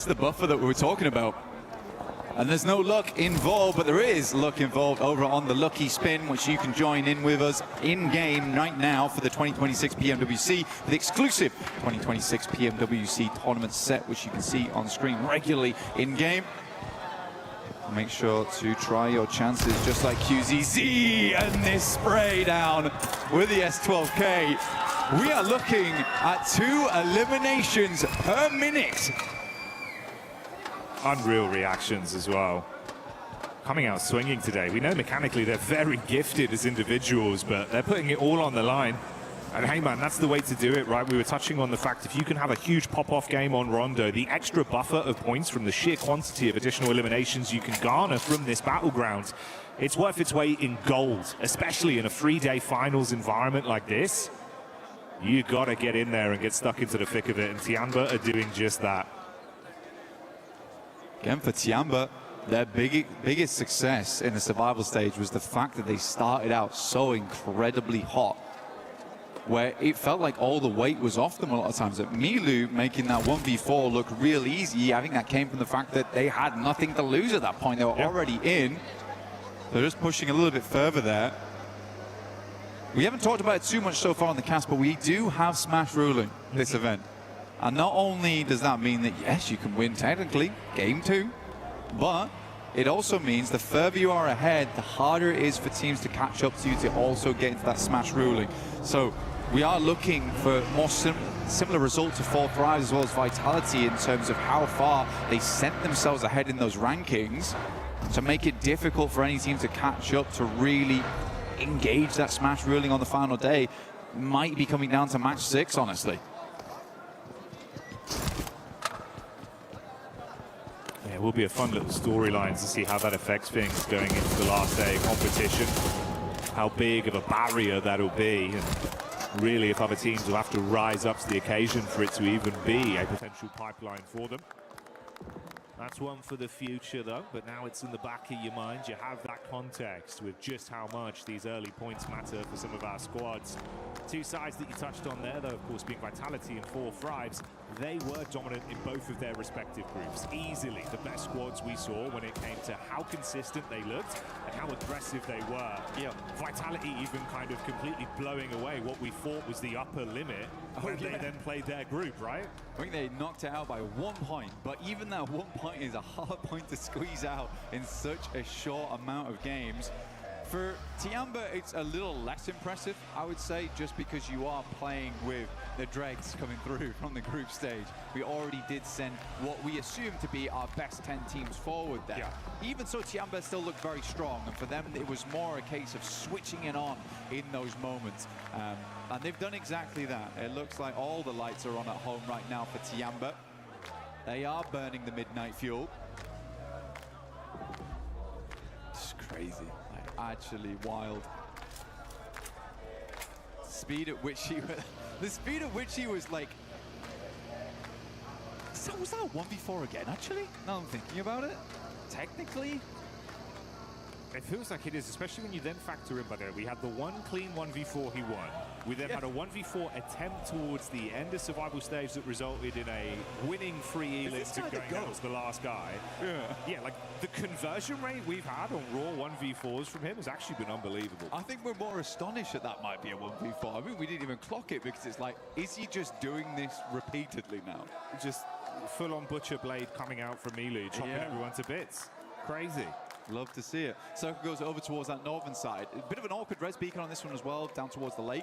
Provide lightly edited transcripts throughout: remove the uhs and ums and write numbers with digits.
It's the buffer that we were talking about. And there's no luck involved, but there is luck involved over on the Lucky Spin, which you can join in with us in-game right now for the 2026 PMWC, the exclusive 2026 PMWC tournament set, which you can see on screen regularly in-game. Make sure to try your chances just like QZZ and this spray down with the S12K. We are looking at 2 eliminations per minute. Unreal reactions as well. Coming out swinging today. We know mechanically they're very gifted as individuals, but they're putting it all on the line. And hey man, that's the way to do it, right? We were touching on the fact if you can have a huge pop-off game on Rondo, the extra buffer of points from the sheer quantity of additional eliminations you can garner from this battleground, it's worth its weight in gold, especially in a 3-day finals environment like this. You gotta get in there and get stuck into the thick of it, and Tianba are doing just that. Again, for Tianba, their biggest success in the survival stage was the fact that they started out so incredibly hot, where it felt like all the weight was off them a lot of times. At Milu making that 1v4 look real easy, I think that came from the fact that they had nothing to lose at that point. They were already in. They're just pushing a little bit further there. We haven't talked about it too much so far on the cast, but we do have Smash ruling this event. And not only does that mean that, yes, you can win technically game 2, but it also means the further you are ahead, the harder it is for teams to catch up to you to also get into that Smash ruling. So we are looking for more similar results to 4 Thrives as well as Vitality in terms of how far they sent themselves ahead in those rankings to make it difficult for any team to catch up to really engage that Smash ruling on the final day. Might be coming down to match 6, honestly. Yeah, it will be a fun little storyline to see how that affects things going into the last day of competition. How big of a barrier that'll be, and really if other teams will have to rise up to the occasion for it to even be a potential pipeline for them. That's one for the future though, but now it's in the back of your mind. You have that context with just how much these early points matter for some of our squads. 2 sides that you touched on there though, of course, being Vitality and 4 Thrives. They were dominant in both of their respective groups. Easily the best squads we saw when it came to how consistent they looked and how aggressive they were. Yeah. Vitality even kind of completely blowing away what we thought was the upper limit when they then played their group, right? I think they knocked it out by 1 point, but even that 1 point is a hard point to squeeze out in such a short amount of games. For Tianba, it's a little less impressive, I would say, just because you are playing with the dregs coming through from the group stage. We already did send what we assume to be our best 10 teams forward there. Yeah. Even so, Tianba still looked very strong, and for them, it was more a case of switching it on in those moments. And they've done exactly that. It looks like all the lights are on at home right now for Tianba. They are burning the midnight fuel. It's crazy. Actually wild. Speed at which he was, the speed at which he was like, so was that a 1v4 again actually? Now I'm thinking about it, technically. It feels like it is, especially when you then factor in, by the way, we had the 1 clean 1v4 he won. We then had a 1v4 attempt towards the end of survival stage that resulted in a winning free elix to going out as the last guy. Yeah, like the conversion rate we've had on raw 1v4s from him has actually been unbelievable. I think we're more astonished that that might be a 1v4. I mean, we didn't even clock it because it's like, is he just doing this repeatedly now? Just full-on butcher blade coming out from Milu, chopping everyone to bits. Crazy. Love to see it. Circle goes over towards that northern side. A bit of an awkward res beacon on this one as well, down towards the lake.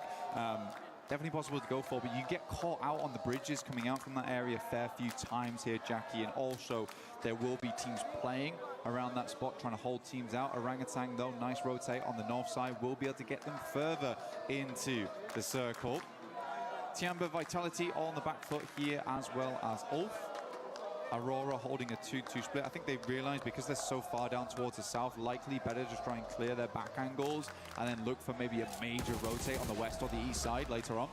Definitely possible to go for, but you get caught out on the bridges coming out from that area a fair few times here, Jackie. And also, there will be teams playing around that spot, trying to hold teams out. Orangutan, though, nice rotate on the north side. Will be able to get them further into the circle. Tianba, Vitality all on the back foot here, as well as Ulf. Aurora holding a 2-2 split. I think they realized because they're so far down towards the south, likely better just try and clear their back angles and then look for maybe a major rotate on the west or the east side later on.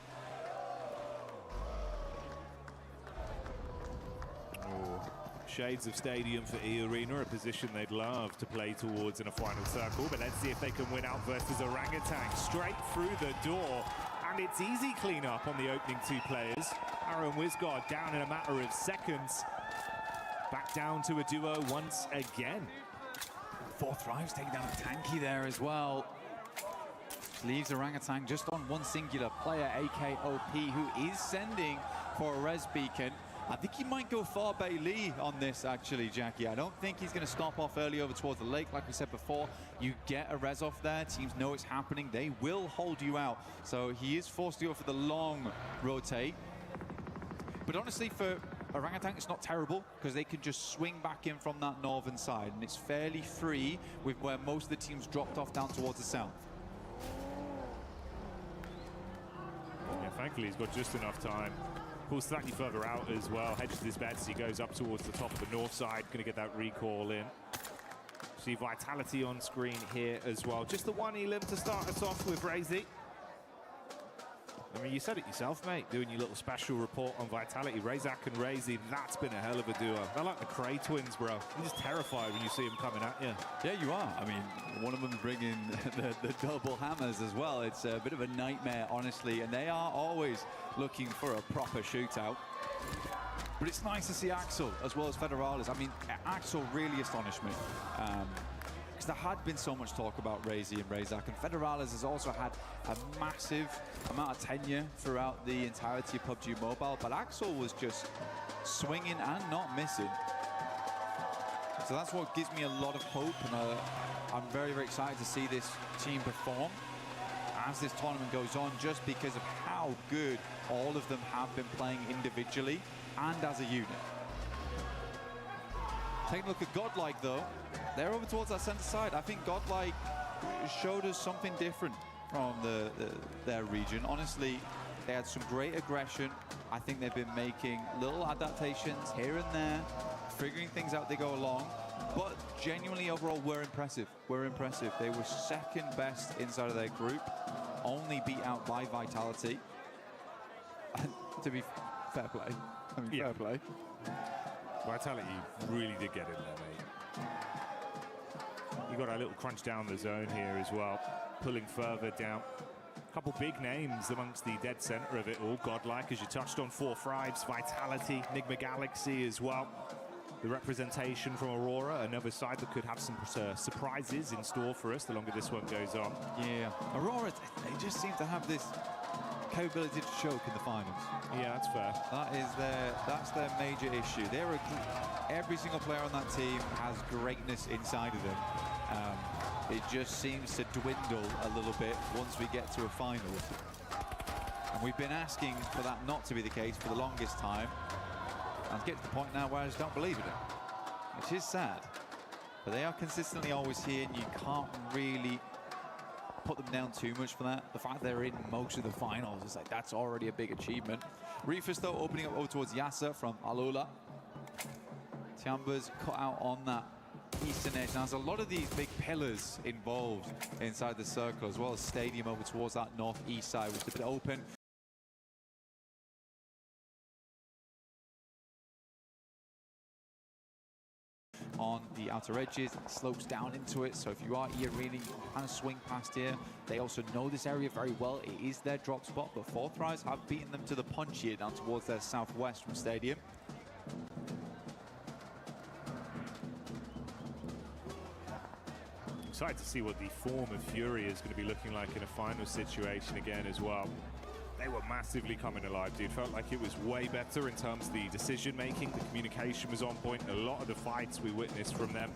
Shades of stadium for E-Arena, a position they'd love to play towards in a final circle, but let's see if they can win out versus Orangutan. Straight through the door, and it's easy cleanup on the opening 2 players. Aaron Wisgard down in a matter of seconds. Back down to a duo once again. 4 thrives, taking down a tanky there as well. Leaves Orangutan just on one singular player, AKOP, who is sending for a res beacon. I think he might go far Bailey on this, actually, Jackie. I don't think he's going to stop off early over towards the lake. Like we said before, you get a res off there, teams know it's happening, they will hold you out. So he is forced to go for the long rotate. But honestly, for Orangutan, it's not terrible because they can just swing back in from that northern side, and it's fairly free with where most of the teams dropped off down towards the south. Yeah, thankfully he's got just enough time. Pulls slightly further out as well, hedges his bets, he goes up towards the top of the north side, going to get that recall in. See Vitality on screen here as well. Just the one elim to start us off with, Razy. I mean, you said it yourself, mate, doing your little special report on Vitality. Razak and Razy, that's been a hell of a duo. They're like the Cray twins, bro. You're just terrified when you see them coming at you. Yeah, you are. I mean, one of them bringing the double hammers as well. It's a bit of a nightmare, honestly, and they are always looking for a proper shootout. But it's nice to see Axel as well as Federales. I mean, Axel really astonished me. Because there had been so much talk about Razy and Razak, and Federales has also had a massive amount of tenure throughout the entirety of PUBG Mobile, but Axel was just swinging and not missing. So that's what gives me a lot of hope, and I'm very, very excited to see this team perform as this tournament goes on, just because of how good all of them have been playing individually and as a unit. Taking a look at Godlike, though. They're over towards that center side. I think Godlike showed us something different from their region. Honestly, they had some great aggression. I think they've been making little adaptations here and there, figuring things out as they go along. But genuinely, overall, we're impressive. We're impressive. They were second best inside of their group, only beat out by Vitality. And to be fair play. I mean, fair play. Vitality really did get in there, mate. You got a little crunch down the zone here as well, pulling further down. A couple big names amongst the dead center of it all. Godlike, as you touched on, 4 Thrives, Vitality, Nigma Galaxy as well. The representation from Aurora, another side that could have some surprises in store for us the longer this one goes on. Yeah, Aurora, they just seem to have this capability to choke in the finals. Yeah, that's fair. That's their major issue. Every single player on that team has greatness inside of them. It just seems to dwindle a little bit once we get to a finals. And we've been asking for that not to be the case for the longest time. And to get to the point now where I just don't believe in it, which is sad. But they are consistently always here, and you can't really put them down too much for that. The fact they're in most of the finals is like, that's already a big achievement. Reefus, though, opening up over towards Yasser from Alula. Tiamba's cut out on that eastern edge. Now, there's a lot of these big pillars involved inside the circle, as well as Stadium over towards that northeast side, which is a bit open. On the outer edges, it slopes down into it, so if you are E-Arena, you can kind of swing past here. They also know this area very well. It is their drop spot, but 4 Thrives have beaten them to the punch here down towards their southwest from Stadium. Excited to see what the form of Fury is going to be looking like in a final situation again as well. They were massively coming alive, dude. Felt like it was way better in terms of the decision making. The communication was on point. A lot of the fights we witnessed from them.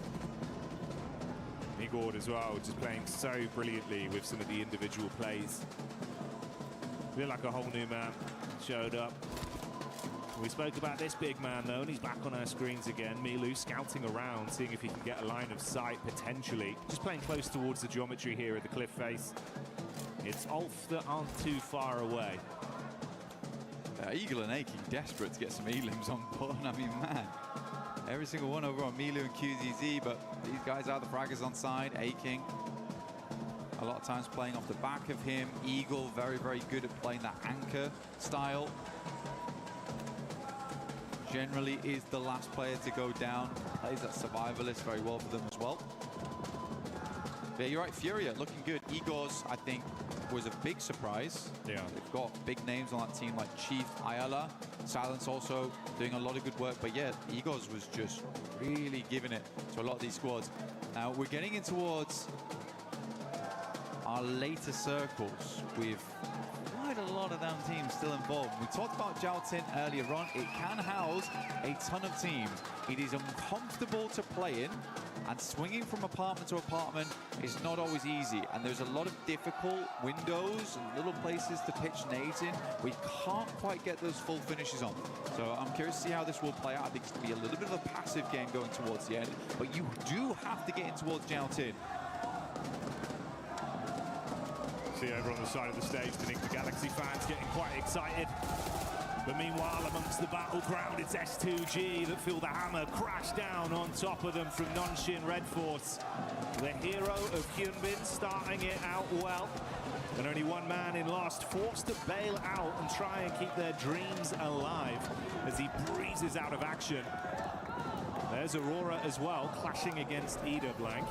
Igor as well, just playing so brilliantly with some of the individual plays. Feel like a whole new man showed up. We spoke about this big man though, and he's back on our screens again. Milu scouting around, seeing if he can get a line of sight potentially. Just playing close towards the geometry here at the cliff face. It's Ulf that aren't too far away. Eagle and Aching desperate to get some elims on board. I mean, man, every single one over on Milu and QZZ, but these guys are the fraggers on side. Aching, a lot of times playing off the back of him. Eagle, very, very good at playing that anchor style. Generally is the last player to go down. Plays that survivalist very well for them as well. Yeah, you're right. Furia looking good. Igor's, I think, was a big surprise. Yeah. They've got big names on that team like Chief, Ayala, Silence also doing a lot of good work. But yeah, Igor's was just really giving it to a lot of these squads. Now we're getting in towards our later circles with quite a lot of them teams still involved. We talked about Jiaotin earlier on. It can house a ton of teams. It is uncomfortable to play in, and swinging from apartment to apartment is not always easy. And there's a lot of difficult windows and little places to pitch nades in. We can't quite get those full finishes on. So I'm curious to see how this will play out. I think it's going to be a little bit of a passive game going towards the end, but you do have to get in towards Jiaotin. See over on the side of the stage, the Nick the Galaxy fans getting quite excited. But meanwhile, amongst the battleground, it's S2G that feel the hammer crash down on top of them from Nonshin Red Force. The hero of Hyunbin starting it out well. And only one man in last, forced to bail out and try and keep their dreams alive as he breezes out of action. There's Aurora as well, clashing against Ida Blank.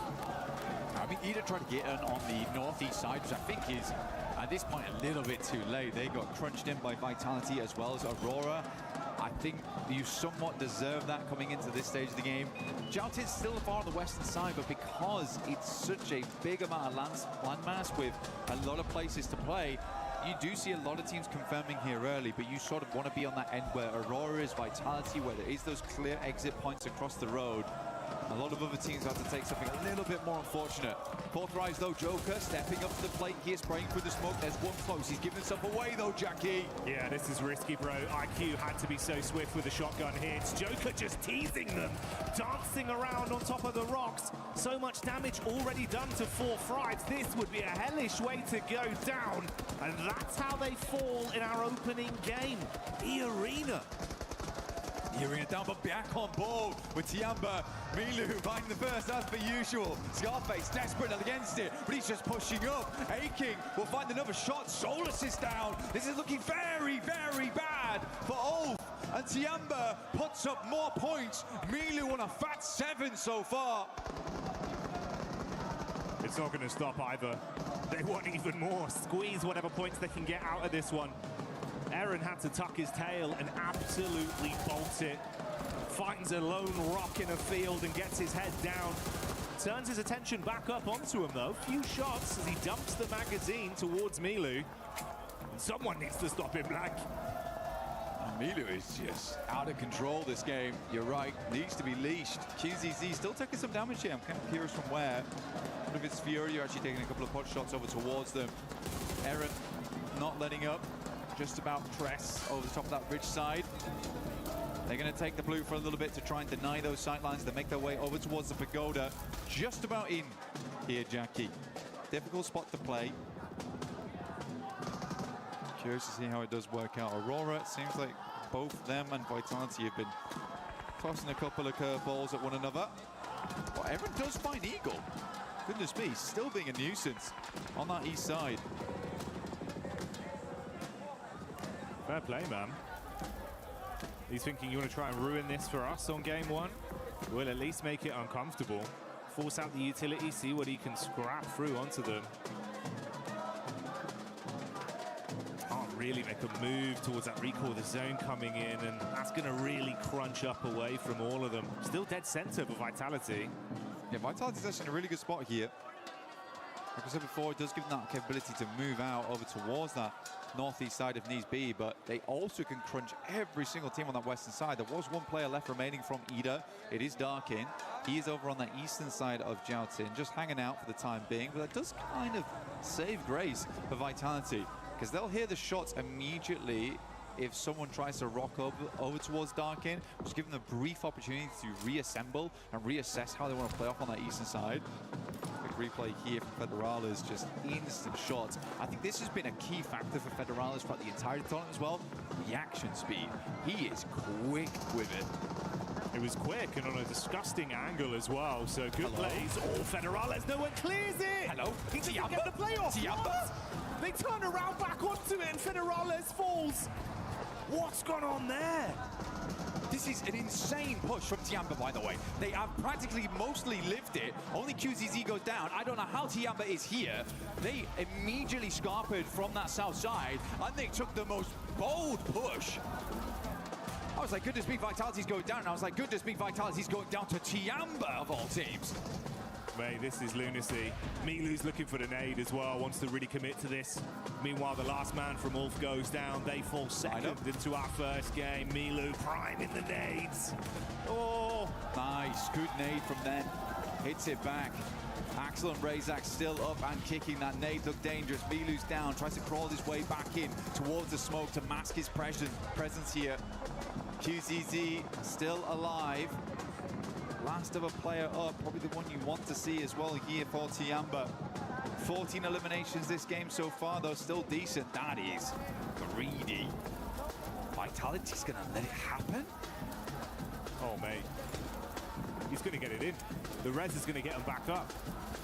I mean, Ida tried to get in on the northeast side, which I think is, at this point, a little bit too late. They got crunched in by Vitality as well as Aurora. I think you somewhat deserve that coming into this stage of the game. Jiaotin's still far on the western side, but because it's such a big amount of landmass with a lot of places to play, you do see a lot of teams confirming here early, but you sort of want to be on that end where Aurora is, Vitality, where there is those clear exit points across the road. A lot of other teams have to take something a little bit more unfortunate. Fourth rise though, Joker stepping up to the plate here, spraying through the smoke. There's one close. He's giving himself away though, Jackie. Yeah, this is risky, bro. IQ had to be so swift with the shotgun here. It's Joker just teasing them, dancing around on top of the rocks. So much damage already done to 4 Frights. This would be a hellish way to go down. And that's how they fall in our opening game. The Arena. Arena down, but back on ball with Tiamba. Milu finding the first as per usual. Scarface desperate against it, but he's just pushing up. A-King will find another shot. Solus is down. This is looking very, very bad for Ulf. And Tiamba puts up more points. Milu on a fat 7 so far. It's not going to stop either. They want even more. Squeeze whatever points they can get out of this one. Eren had to tuck his tail and absolutely bolt it. Finds a lone rock in a field and gets his head down. Turns his attention back up onto him though. Few shots as he dumps the magazine towards Milu. Someone needs to stop him, Black. Milu is just out of control this game. You're right, needs to be leashed. QZZ still taking some damage here. I'm kind of curious from where. I wonder if it's Fury actually taking a couple of pot shots over towards them. Eren not letting up. Just about press over the top of that ridge side. They're going to take the blue for a little bit to try and deny those sightlines. They make their way over towards the pagoda. Just about in here, Jackie. Difficult spot to play. Curious to see how it does work out. Aurora, it seems like both them and Vitality have been tossing a couple of curveballs at one another. But Eren does find Eagle. Goodness me, still being a nuisance on that east side. Fair play, man. He's thinking, you want to try and ruin this for us on game 1? We'll at least make it uncomfortable. Force out the utility, see what he can scrap through onto them. Can't really make a move towards that recall, the zone coming in, and that's going to really crunch up away from all of them. Still dead center for Vitality. Yeah, Vitality's actually in a really good spot here. Like I said before, it does give them that capability to move out over towards that northeast side if needs be, but they also can crunch every single team on that western side. There was one player left remaining from Ida. It is Darkin. He is over on the eastern side of Jiaotin, just hanging out for the time being, but that does kind of save grace for Vitality, because they'll hear the shots immediately if someone tries to rock over towards Darkin, just give them a brief opportunity to reassemble and reassess how they want to play off on that eastern side. Replay here from Federales, just instant shots. I think this has been a key factor for Federales throughout the entire tournament as well. Reaction speed. He is quick with it. It was quick and on a disgusting angle as well, so good plays. Oh, Federales, no one clears it! Hello? He doesn't get the playoff! What? They turn around back onto it and Federales falls. What's gone on there? This is an insane push from Tiamba, by the way. They have practically mostly lived it. Only QZZ goes down. I don't know how Tiamba is here. They immediately scarpered from that south side, and they took the most bold push. I was like, goodness me, Vitality's going down. And I was like, goodness me, Vitality's going down to Tiamba of all teams. Mate, this is lunacy. Milu's looking for the nade as well, wants to really commit to this. Meanwhile, the last man from Ulf goes down. They fall second into our first game. Milu priming the nades. Oh! Nice, good nade from them. Hits it back. Axel and Razak still up and kicking. That nade looked dangerous. Milu's down, tries to crawl his way back in towards the smoke to mask his presence here. QZZ still alive. Last of a player up, probably the one you want to see as well here for Tiamba. 14 eliminations this game so far, though still decent. That is greedy. Vitality's gonna let it happen? Oh, mate. He's gonna get it in. The res is gonna get him back up.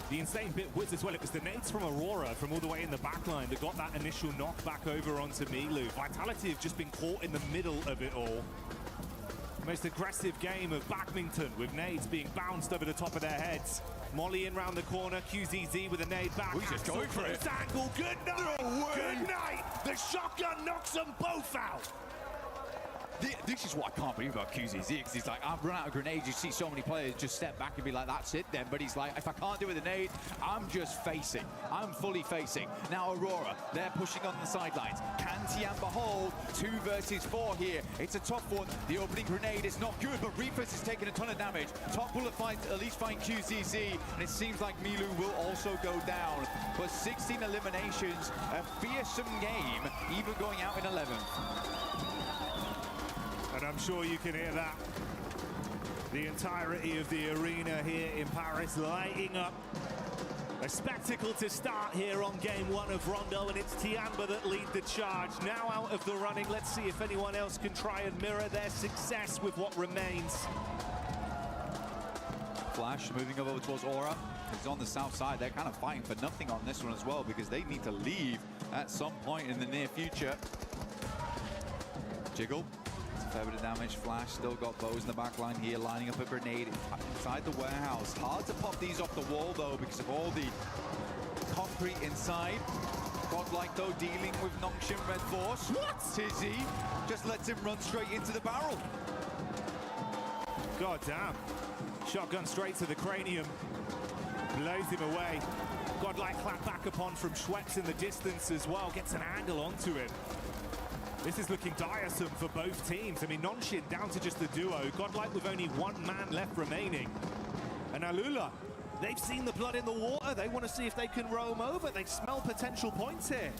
The insane bit was as well, it was the nades from Aurora from all the way in the backline that got that initial knockback over onto Milu. Vitality have just been caught in the middle of it all. Most aggressive game of badminton with nades being bounced over the top of their heads. Molly in round the corner, QZZ with a nade back. He's just going for it. Angle. Good night. No way. Good night. The shotgun knocks them both out. This is what I can't believe about QZZ, because he's like, I've run out of grenades. You see so many players just step back and be like, that's it then. But he's like, if I can't do it with a nade, I'm just facing. I'm fully facing. Now Aurora, they're pushing on the sidelines. Can Tiamba hold 2 versus 4 here? It's a tough one. The opening grenade is not good, but Reefus is taking a ton of damage. Top bullet finds at least find QZZ, and it seems like Milu will also go down. But 16 eliminations, a fearsome game, even going out in 11th. And I'm sure you can hear that. The entirety of the arena here in Paris lighting up. A spectacle to start here on game 1 of Rondo, and it's Tiamba that lead the charge. Now out of the running, let's see if anyone else can try and mirror their success with what remains. Flash moving over towards Aura. He's on the south side. They're kind of fighting for nothing on this one as well, because they need to leave at some point in the near future. Jiggle. Fair bit of damage. Flash still got bows in the back line here, lining up a grenade inside the warehouse. Hard to pop these off the wall, though, because of all the concrete inside. Godlike, though, dealing with Nongshim Red Force. What? Tizzy just lets him run straight into the barrel. God damn. Shotgun straight to the cranium. Blows him away. Godlike clapped back upon from Schweppes in the distance as well. Gets an angle onto him. This is looking tiresome for both teams. I mean, Nongshim down to just the duo. Godlike with only 1 man left remaining. And Alula, they've seen the blood in the water. They want to see if they can roam over. They smell potential points here.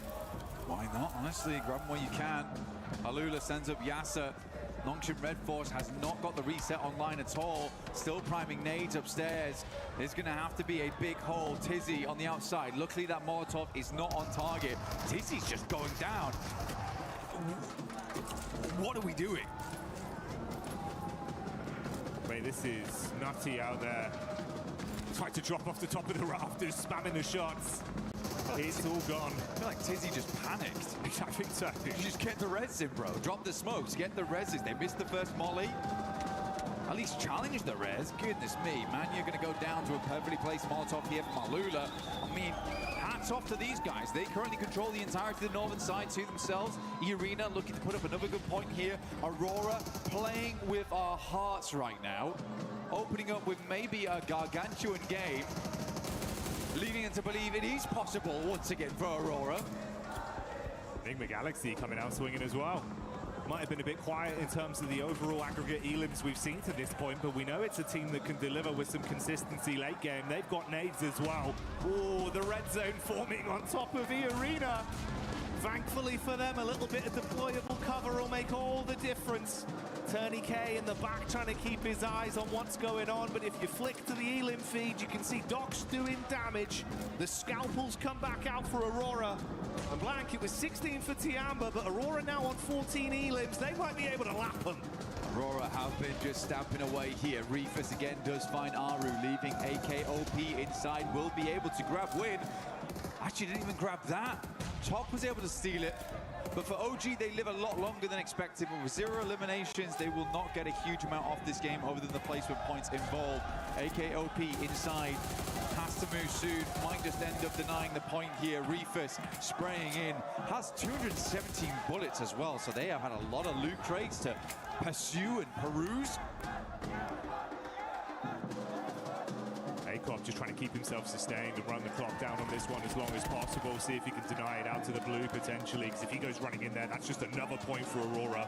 Why not? Honestly, grab them where you can. Alula sends up Yasser. Nongshim Red Force has not got the reset online at all. Still priming nades upstairs. There's going to have to be a big hole. Tizzy on the outside. Luckily, that Molotov is not on target. Tizzy's just going down. What are we doing? Mate, this is nutty out there. Tried to drop off the top of the rafters, spamming the shots. It's all gone. I feel like Tizzy just panicked. I think so. You just get the res in, bro. Drop the smokes, get the reses. They missed the first molly. At least challenge the res. Goodness me, man, you're going to go down to a perfectly placed Molotov here from Alula. I mean, hats off to these guys. They currently control the entirety of the northern side to themselves. Irina looking to put up another good point here. Aurora playing with our hearts right now. Opening up with maybe a gargantuan game. Leading them to believe it is possible once again for Aurora. Enigma Galaxy coming out swinging as well. Might have been a bit quiet in terms of the overall aggregate elims we've seen to this point, but we know it's a team that can deliver with some consistency late game. They've got nades as well. Oh, the red zone forming on top of the arena. Thankfully for them, a little bit of deployable cover will make all the difference. Turney K in the back trying to keep his eyes on what's going on, but if you flick to the elim feed, you can see Doc's doing damage. The scalpels come back out for Aurora. And Blank, it was 16 for Tiamba, but Aurora now on 14 elims. They might be able to lap them. Aurora have been just stamping away here. Reefus again does find Aru, leaving AKOP inside. Will be able to grab win. Actually didn't even grab that. Top was able to steal it. But for OG, they live a lot longer than expected. But with 0 eliminations, they will not get a huge amount off this game other than the placement points involved. AKOP inside, has to move soon, might just end up denying the point here. Reefus spraying in, has 217 bullets as well, so they have had a lot of loot crates to pursue and peruse. AKOP just trying to keep himself sustained and run the clock down on this one as long as possible. See if he can deny it out to the blue potentially, because if he goes running in there, that's just another point for Aurora.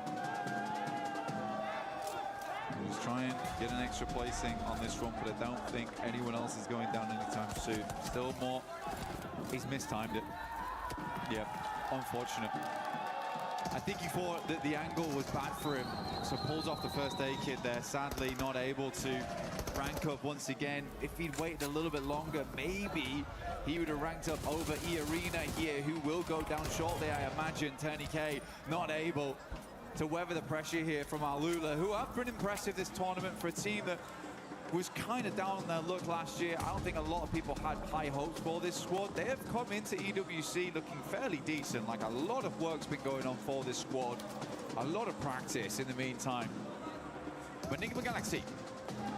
He's trying to get an extra placing on this run, but I don't think anyone else is going down anytime soon. Still more. He's mistimed it. Yeah, unfortunate. I think he thought that the angle was bad for him, so pulls off the first aid kit there. Sadly, not able to rank up once again. If he'd waited a little bit longer, maybe he would have ranked up over E-Arena here, who will go down shortly, I imagine. TurneyK not able to weather the pressure here from Alula, who have been impressive this tournament for a team that was kind of down on their luck last year. I don't think a lot of people had high hopes for this squad. They have come into EWC looking fairly decent. Like, a lot of work's been going on for this squad. A lot of practice in the meantime. But Enigma Galaxy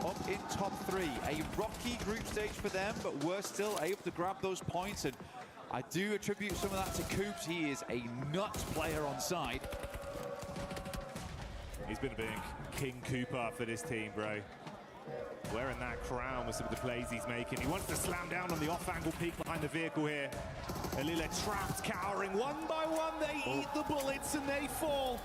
up in top 3. A rocky group stage for them, but we're still able to grab those points. And I do attribute some of that to Coops. He is a nuts player on side. He's been a big King Cooper for this team, bro. Wearing that crown with some of the plays he's making. He wants to slam down on the off-angle peak behind the vehicle here. Alila trapped, cowering. One by one, they eat the bullets and they fall.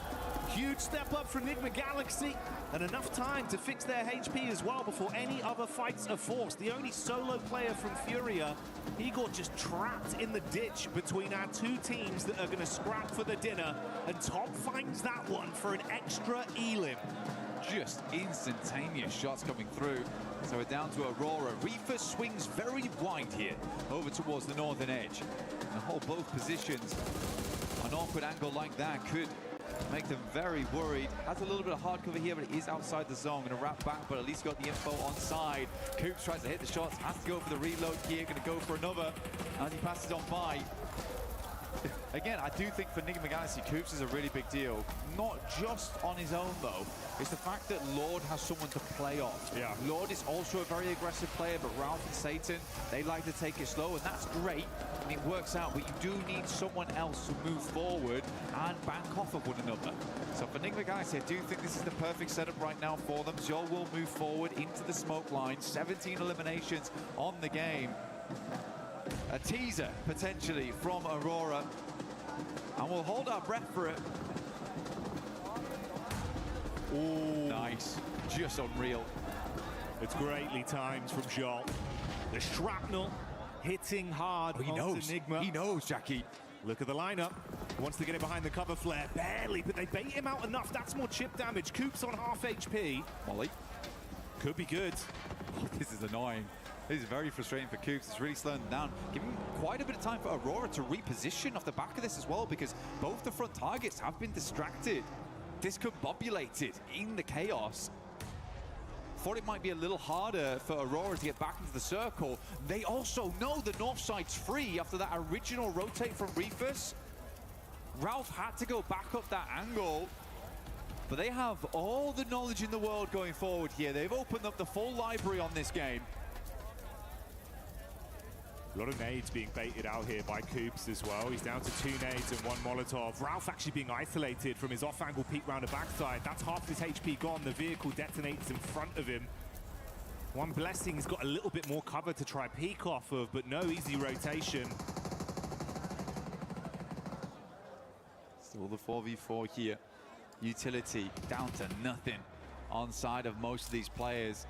Huge step up for Enigma Galaxy, and enough time to fix their HP as well before any other fights are forced. The only solo player from Furia, he got just trapped in the ditch between our two teams that are going to scrap for the dinner, and Top finds that one for an extra elim. Just instantaneous shots coming through. So we're down to Aurora. Reefer swings very wide here over towards the northern edge. And hold both positions. An awkward angle like that could make them very worried. Has a little bit of hard cover here, but it is outside the zone. Going to wrap back, but at least got the info on side. Coops tries to hit the shots, has to go for the reload here. Going to go for another as he passes on by. Again, I do think for Enigma Galaxy, Coops is a really big deal. Not just on his own, though. It's the fact that Lord has someone to play off. Yeah. Lord is also a very aggressive player, but Ralph and Satan, they like to take it slow, and that's great, and it works out, but you do need someone else to move forward and bank off of one another. So for Enigma Galaxy, I do think this is the perfect setup right now for them. Zhou will move forward into the smoke line. 17 eliminations on the game. A teaser, potentially, from Aurora. And we'll hold our breath for it. Oh, nice. Just unreal. It's greatly timed from Joel. The shrapnel hitting hard onto Enigma. He knows, Jackie. Look at the lineup. Wants to get it behind the cover flare. Barely, but they bait him out enough. That's more chip damage. Coops on half HP. Molly. Could be good. Oh, this is annoying. This is very frustrating for Coops. It's really slowing them down. Giving quite a bit of time for Aurora to reposition off the back of this as well, because both the front targets have been distracted, discombobulated in the chaos. Thought it might be a little harder for Aurora to get back into the circle. They also know the north side's free after that original rotate from Reefus. Ralph had to go back up that angle. But they have all the knowledge in the world going forward here. They've opened up the full library on this game. A lot of nades being baited out here by Coops as well. He's down to 2 nades and 1 Molotov. Ralph actually being isolated from his off-angle peek round the backside. That's half his HP gone. The vehicle detonates in front of him. One Blessing has got a little bit more cover to try peek off of, but no easy rotation. Still the 4v4 here. Utility down to nothing on side of most of these players.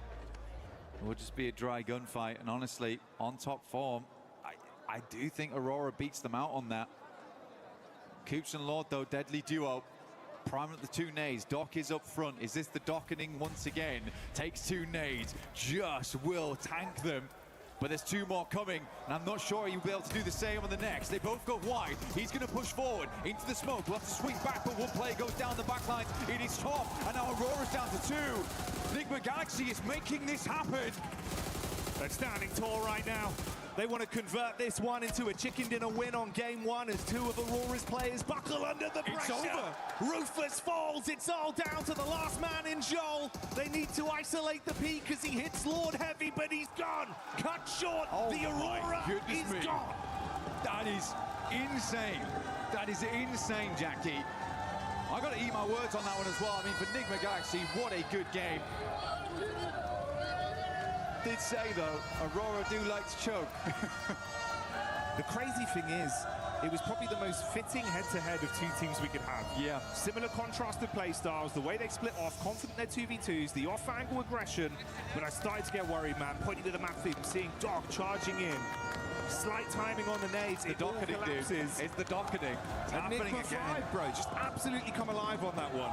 It will just be a dry gunfight, and honestly, on top form, I do think Aurora beats them out on that. Coops and Lord, though, deadly duo. Prime at the 2 nades. Doc is up front. Is this the dockening once again? Takes 2 nades. Just will tank them. But there's 2 more coming, and I'm not sure he'll be able to do the same on the next. They both go wide. He's going to push forward into the smoke. We'll have to swing back, but one player goes down the back line. It is Top, and now Aurora's down to 2. Enigma Galaxy is making this happen. They're standing tall right now. They want to convert this one into a chicken dinner win on game one as two of Aurora's players buckle under the pressure. It's over. Ruthless falls. It's all down to the last man in Joel. They need to isolate the peak as he hits Lord Heavy, but he's gone. Cut short. The Aurora is gone. That is insane. That is insane, Jackie. I got to eat my words on that one as well. I mean, for Enigma Galaxy, what a good game. Did say though, Aurora do like to choke. The crazy thing is, it was probably the most fitting head-to-head of two teams we could have. Yeah. Similar contrasted play styles, the way they split off, confident in their 2v2s, the off-angle aggression. But I started to get worried, man. Pointing to the map feed, seeing Dog charging in. Slight timing on the nades, it all collapses. It's the docketing. It's happening Enigma again. 5, bro, just absolutely come alive on that one.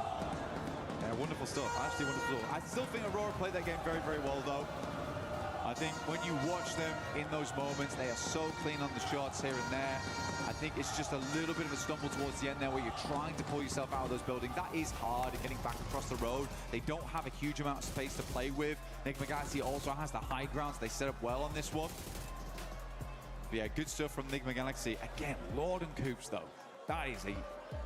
Yeah, wonderful stuff. Actually wonderful stuff. I still think Aurora played that game very, very well, though. I think when you watch them in those moments, they are so clean on the shots here and there. I think it's just a little bit of a stumble towards the end there where you're trying to pull yourself out of those buildings. That is hard, and getting back across the road. They don't have a huge amount of space to play with. Enigma Galaxy also has the high ground, so they set up well on this one. But yeah, good stuff from Enigma Galaxy. Again, Lord and Coops, though. That is a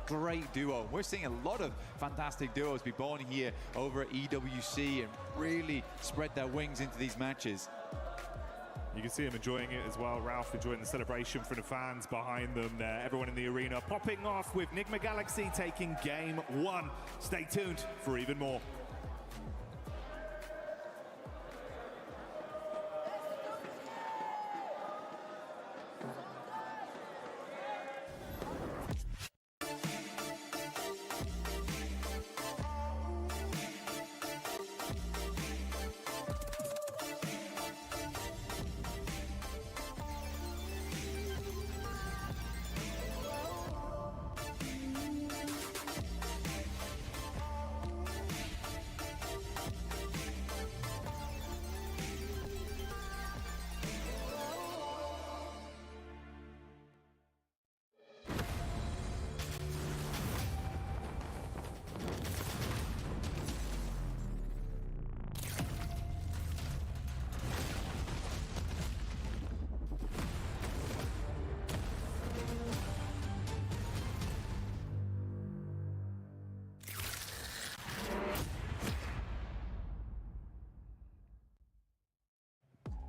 great duo. We're seeing a lot of fantastic duos be born here over at EWC and really spread their wings into these matches. You can see him enjoying it as well. Ralph enjoying the celebration from the fans behind them there. Everyone in the arena popping off with Enigma Galaxy taking game one. Stay tuned for even more.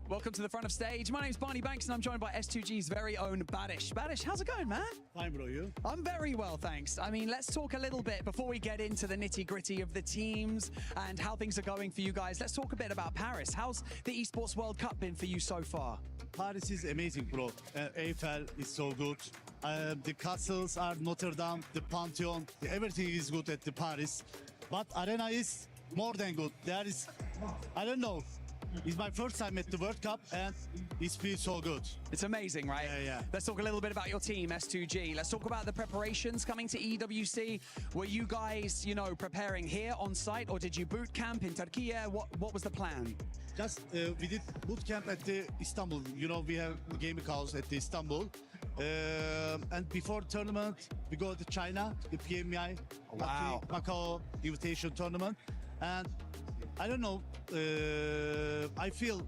Welcome to the front of stage. My name's Barney Banks and I'm joined by S2G's very own Badish. Badish, how's it going, man? Fine, bro, you? I'm very well, thanks. I mean, let's talk a little bit before we get into the nitty-gritty of the teams and how things are going for you guys. Let's talk a bit about Paris. How's the Esports World Cup been for you so far? Paris is amazing, bro. Eiffel is so good. The castles are Notre Dame, the Pantheon. Everything is good at the Paris. But Arena is more than good. There is, I don't know. It's my first time at the World Cup and it feels so good. It's amazing, right? Yeah. Let's talk a little bit about your team, S2G. Let's talk about the preparations coming to EWC. Were you guys, preparing here on site or did you boot camp in Turkey? What was the plan? Just we did boot camp at the Istanbul. We have the gaming house at the Istanbul. And before the tournament, we go to China, the PMI, Wow. Macau invitation tournament. And I don't know, I feel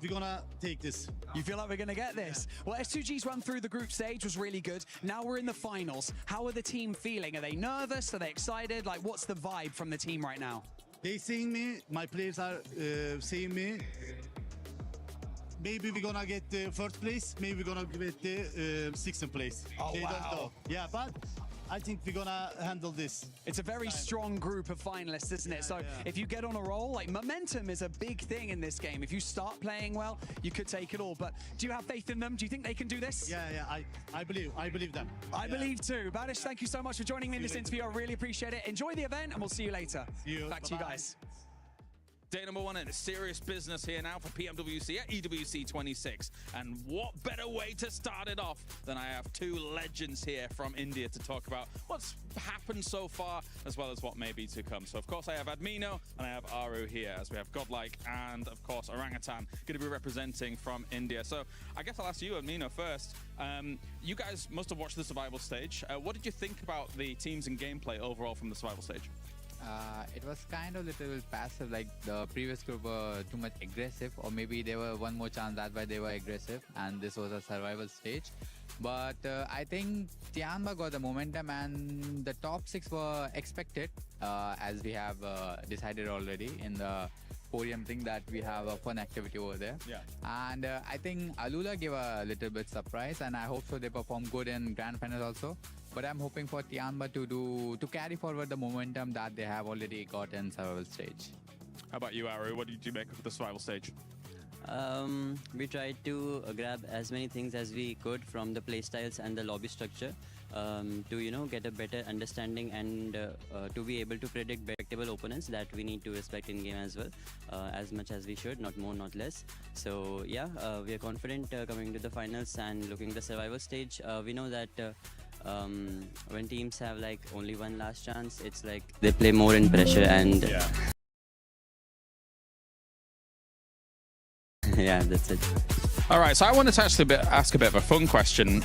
we're gonna take this. You feel like we're going to get this? Yeah. Well, S2G's run through the group stage was really good. Now we're in the finals. How are the team feeling? Are they nervous? Are they excited? Like, what's the vibe from the team right now? They saying me, my players are saying me, maybe we're gonna get the first place, maybe we're gonna get the sixth place. Oh, they wow. don't know. Yeah, but I think we're gonna handle this. It's a very strong group of finalists, isn't it? So if you get on a roll, like momentum is a big thing in this game. If you start playing well, you could take it all. But do you have faith in them? Do you think they can do this? Yeah, I believe them. I believe too. Badish, thank you so much for joining me in this interview. I really appreciate it. Enjoy the event and we'll see you later. See you. Back to you guys. Day number one in serious business here now for PMWC at EWC 26. And what better way to start it off than I have two legends here from India to talk about what's happened so far as well as what may be to come. So of course I have Admino and I have Aru here as we have Godlike and of course Orangutan going to be representing from India. So I guess I'll ask you, Admino, first. You guys must have watched the survival stage. What did you think about the teams and gameplay overall from the survival stage? It was kind of little passive, like the previous group were too much aggressive, or maybe they were one more chance, that's why they were aggressive, and this was a survival stage. But I think Tianba got the momentum, and the top 6 were expected, as we have decided already in the podium thing that we have a fun activity over there. Yeah. And I think Alula gave a little bit surprise, and I hope so they perform good in grand finals also. But I'm hoping for Tianba to carry forward the momentum that they have already got in survival stage. How about you, Aru? What did you make of the survival stage? We tried to grab as many things as we could from the playstyles and the lobby structure to get a better understanding and to be able to predict predictable opponents that we need to respect in game as well, as much as we should, not more, not less. So yeah, we are confident coming to the finals and looking at the survival stage. We know that when teams have like only one last chance, it's like they play more in pressure and yeah, that's it. All right, so I wanted to actually ask a bit of a fun question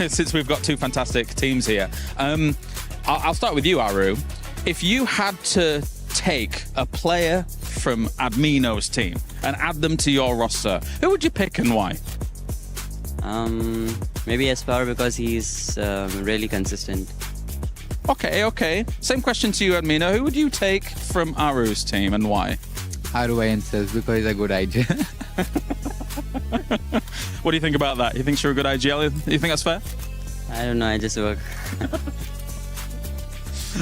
since we've got 2 fantastic teams here. I'll start with you, Aru. If you had to take a player from Admino's team and add them to your roster, who would you pick and why? Maybe Espoir, because he's really consistent. Okay. Same question to you, Admino. Who would you take from Aru's team and why? Aru insists because he's a good idea. What do you think about that? You think you're a good IGL? You think that's fair? I don't know, I just work.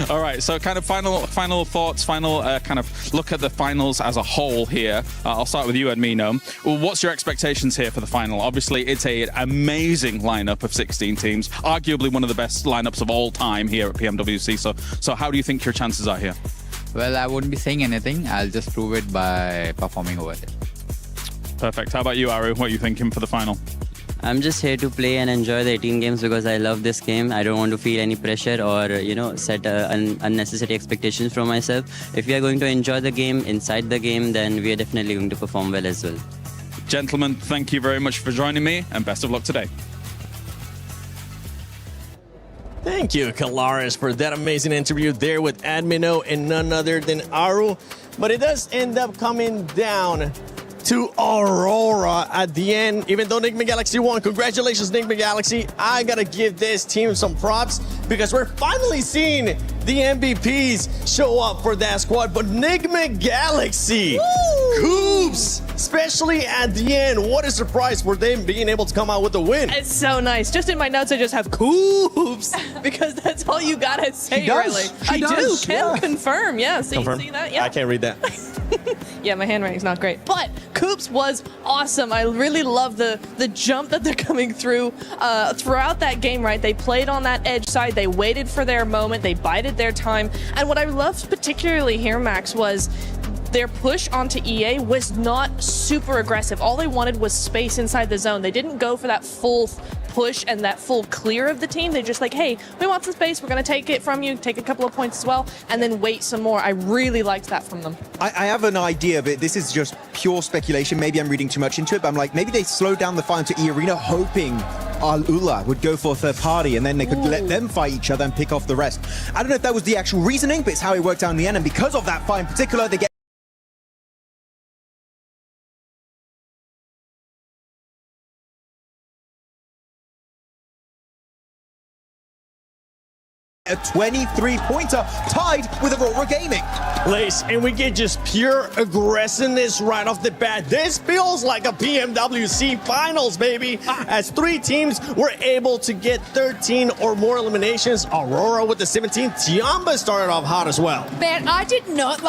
All right, so kind of final thoughts, kind of look at the finals as a whole here. I'll start with you, Admino. Well, what's your expectations here for the final? Obviously, it's an amazing lineup of 16 teams, arguably one of the best lineups of all time here at PMWC. So how do you think your chances are here? Well, I wouldn't be saying anything. I'll just prove it by performing over it. Perfect. How about you, Aru? What are you thinking for the final? I'm just here to play and enjoy the 18 games because I love this game. I don't want to feel any pressure or, set unnecessary expectations from myself. If we are going to enjoy the game, inside the game, then we are definitely going to perform well as well. Gentlemen, thank you very much for joining me and best of luck today. Thank you, Kalaris, for that amazing interview there with Admino and none other than Aru. But it does end up coming down to Aurora at the end, even though Enigma Galaxy won. Congratulations, Enigma Galaxy. I gotta give this team some props because we're finally seeing the MVPs show up for that squad. But Enigma Galaxy, Coops, especially at the end, what a surprise for them being able to come out with a win. It's so nice. Just in my notes, I just have Coops because that's all you gotta say, really. I do. Can confirm. Yeah, see that? Yeah. I can't read that. Yeah, my handwriting's not great. But Coops was awesome. I really love the jump that they're coming through throughout that game, right? They played on that edge side. They waited for their moment. They bided their time. And what I loved particularly here, Max, was their push onto EA was not super aggressive. All they wanted was space inside the zone. They didn't go for that full push and that full clear of the team. They're just like, hey, we want some space. We're going to take it from you, take a couple of points as well, and then wait some more. I really liked that from them. I have an idea, but this is just pure speculation. Maybe I'm reading too much into it, but I'm like, maybe they slowed down the fight to E-Arena, hoping Al-Ula would go for a third party, and then they could let them fight each other and pick off the rest. I don't know if that was the actual reasoning, but it's how it worked out in the end, and because of that fight in particular, they get a 23-pointer tied with Aurora Gaming. Lace, and we get just pure aggressiveness right off the bat. This feels like a PMWC finals, baby. As 3 teams were able to get 13 or more eliminations. Aurora with the 17. Tiamba started off hot as well. Man, I did not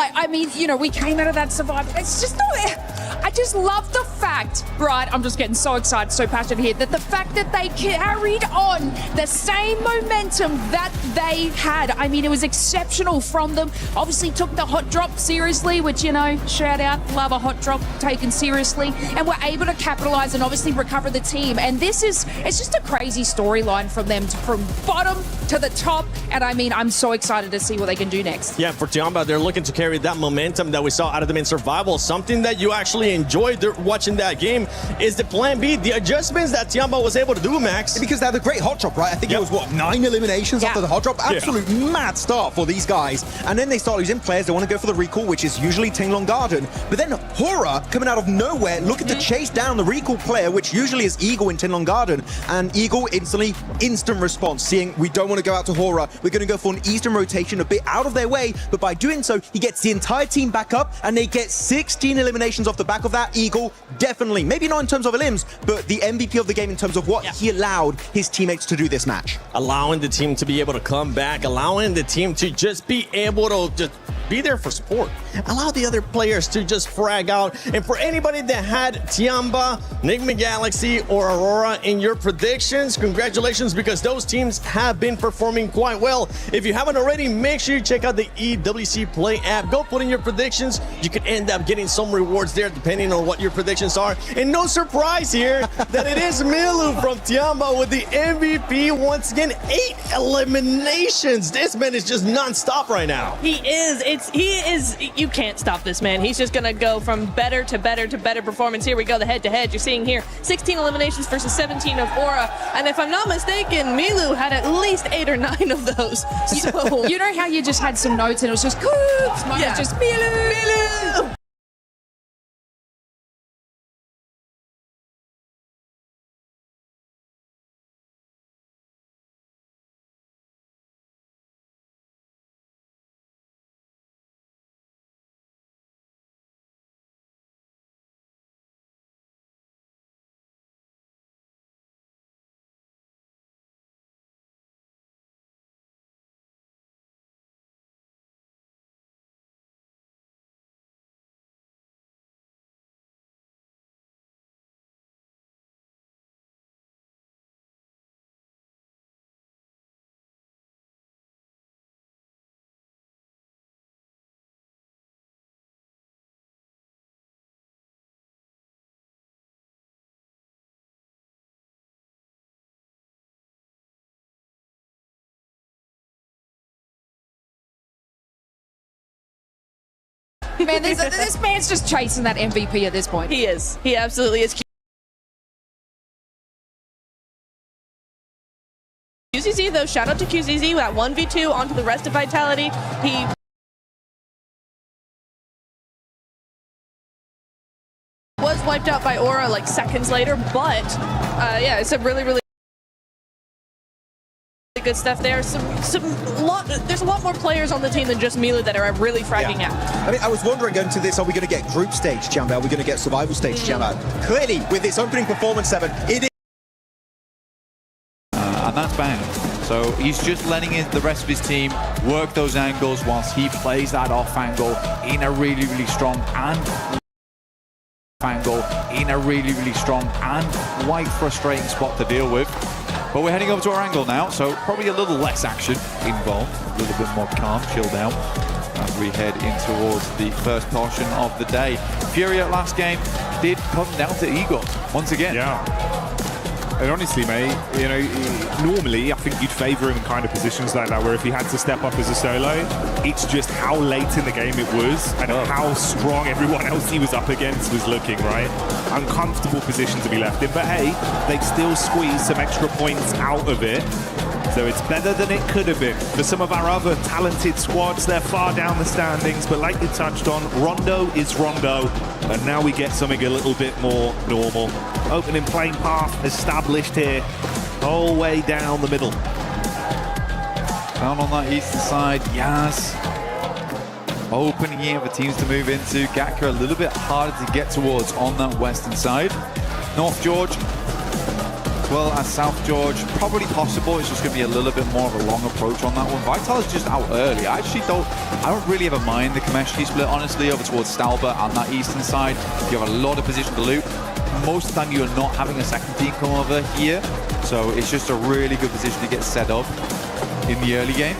we came out of that survival. It's just I just love the fact, right? I'm just getting so excited, so passionate here, that the fact that they carried on the same momentum that they had. I mean, it was exceptional from them. Obviously took the hot drop seriously, which, shout out, love a hot drop taken seriously, and were able to capitalize and obviously recover the team. And it's just a crazy storyline from them from bottom to the top. And I mean, I'm so excited to see what they can do next. Yeah, for Tiamba, they're looking to carry that momentum that we saw out of them in survival, something that you actually enjoy enjoyed watching that game. Is the plan B, the adjustments that Tiamba was able to do, Max? Because they had a great hot drop, right? I think it was, what, 9 eliminations after the hot drop? Absolute mad start for these guys. And then they start losing players. They want to go for the recall, which is usually Tinglong Garden. But then Hora, coming out of nowhere, looking to chase down the recall player, which usually is Eagle in Tinglong Garden. And Eagle instantly, instant response, seeing we don't want to go out to Hora. We're going to go for an Eastern rotation, a bit out of their way. But by doing so, he gets the entire team back up, and they get 16 eliminations off the back of that. Eagle, definitely, maybe not in terms of elims, but the MVP of the game in terms of what he allowed his teammates to do this match. Allowing the team to be able to come back, allowing the team to just be able to just be there for support. Allow the other players to just frag out. And for anybody that had Tiamba, Enigma Galaxy, or Aurora in your predictions, congratulations, because those teams have been performing quite well. If you haven't already, make sure you check out the EWC Play app. Go put in your predictions. You could end up getting some rewards there depending on what your predictions are. And no surprise here that it is Milu from Tiamba with the MVP once again. 8 eliminations. This man is just non-stop right now. He is. You can't stop this man. He's just going to go from better to better to better performance. Here we go, the head-to-head. You're seeing here 16 eliminations versus 17 of Aura. And if I'm not mistaken, Milu had at least 8 or 9 of those. So You know how you just had some notes and it was just Coops, mine was just Milu. Man, this man's just chasing that MVP at this point. he is. He absolutely is. QZZ, though, shout out to QZZ, that 1v2 onto the rest of Vitality. He was wiped out by Aura like seconds later, but yeah, it's a really good stuff there. There's a lot more players on the team than just Milu that are really fragging out. I mean, I was wondering going to this, are we going to get group stage, Jamba? Are we going to get survival stage, Jamba? Clearly, with this opening performance, 7, it is. And that's bang. So he's just letting the rest of his team work those angles whilst he plays that off angle in a really strong and quite frustrating spot to deal with. But we're heading over to our angle now, so probably a little less action involved, a little bit more calm, chill down as we head in towards the first portion of the day. Furia last game did come down to Eagle once again. Yeah. And honestly, mate, you know, normally I think you'd favour him in kind of positions like that, where if he had to step up as a solo, it's just how late in the game it was and how strong everyone else he was up against was looking, right? Uncomfortable position to be left in, but hey, they'd still squeeze some extra points out of it. So it's better than it could have been. For some of our other talented squads, they're far down the standings, but like you touched on, Rondo is Rondo, and now we get something a little bit more normal. Opening playing path established here, whole way down the middle. Down on that eastern side, Yaz opening here for teams to move into. Gatka a little bit harder to get towards on that western side. North George, as well as South George, probably possible. It's just going to be a little bit more of a long approach on that one. Vital is just out early. I don't really ever mind the Kameshki split, honestly, over towards Stalbert on that eastern side. You have a lot of position to loot. Most of the time you're not having a second team come over here, so it's just a really good position to get set up in the early game.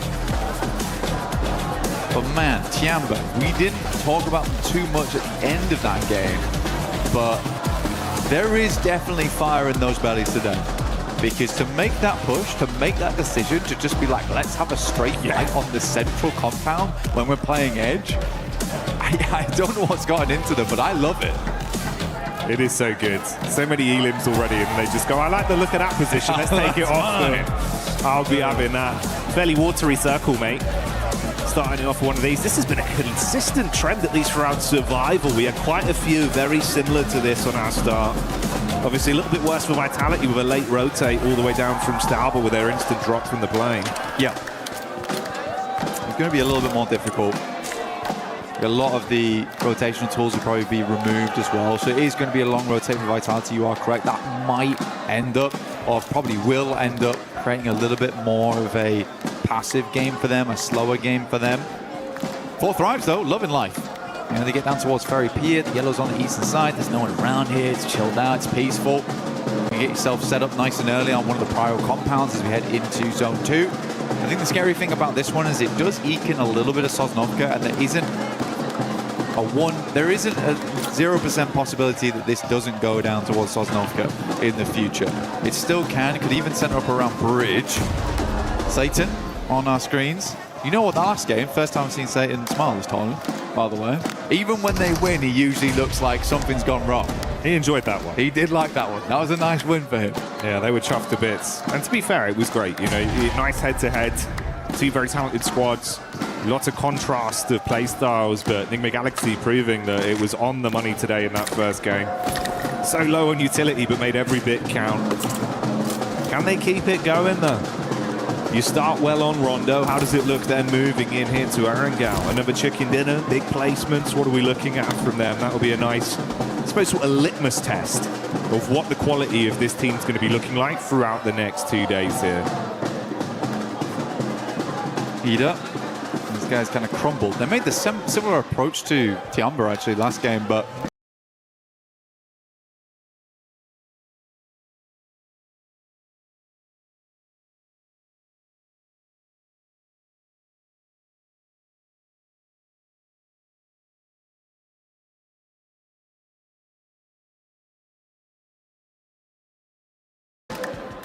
But man, Tiamba, we didn't talk about them too much at the end of that game, but there is definitely fire in those bellies today. Because to make that push, to make that decision, to just be like, let's have a straight fight on the central compound when we're playing Edge, I don't know what's gotten into them, but I love it. It is so good. So many elims already, and they just go, I like the look of that position. Let's take it off. I'll be having that. Fairly watery circle, mate. Starting off one of these. This has been a consistent trend, at least throughout Survival. We had quite a few very similar to this on our start. Obviously, a little bit worse for Vitality with a late rotate all the way down from Stauber with their instant drop from the plane. Yeah. It's going to be a little bit more difficult. A lot of the rotational tools will probably be removed as well. So it is going to be a long rotate for Vitality. You are correct. That might end up, or probably will end up, creating a little bit more of a passive game for them, a slower game for them. 4 Thrives, though, loving life. You know, they get down towards Ferry Pier. The yellow's on the eastern side. There's no one around here. It's chilled out. It's peaceful. You get yourself set up nice and early on one of the prior compounds as we head into Zone 2. I think the scary thing about this one is it does eke in a little bit of Sosnovka, and there isn't a 0% possibility that this doesn't go down towards Sosnovka in the future. It still can. It could even center up around Bridge. Satan on our screens. You know what, the last game, first time I've seen Satan smile this tournament, by the way. Even when they win, he usually looks like something's gone wrong. He enjoyed that one. He did like that one. That was a nice win for him. Yeah, they were chuffed to bits. And to be fair, it was great. You know, nice head-to-head. 2 very talented squads. Lots of contrast of play styles, but Enigma Galaxy proving that it was on the money today in that first game. So low on utility, but made every bit count. Can they keep it going, though? You start well on Rondo. How does it look then moving in here to Arangao? Another chicken dinner, big placements. What are we looking at from them? That'll be a nice, I suppose, sort of litmus test of what the quality of this team's going to be looking like throughout the next 2 days here. Ida. These guys kind of crumbled. They made the similar approach to Tiamba actually last game, but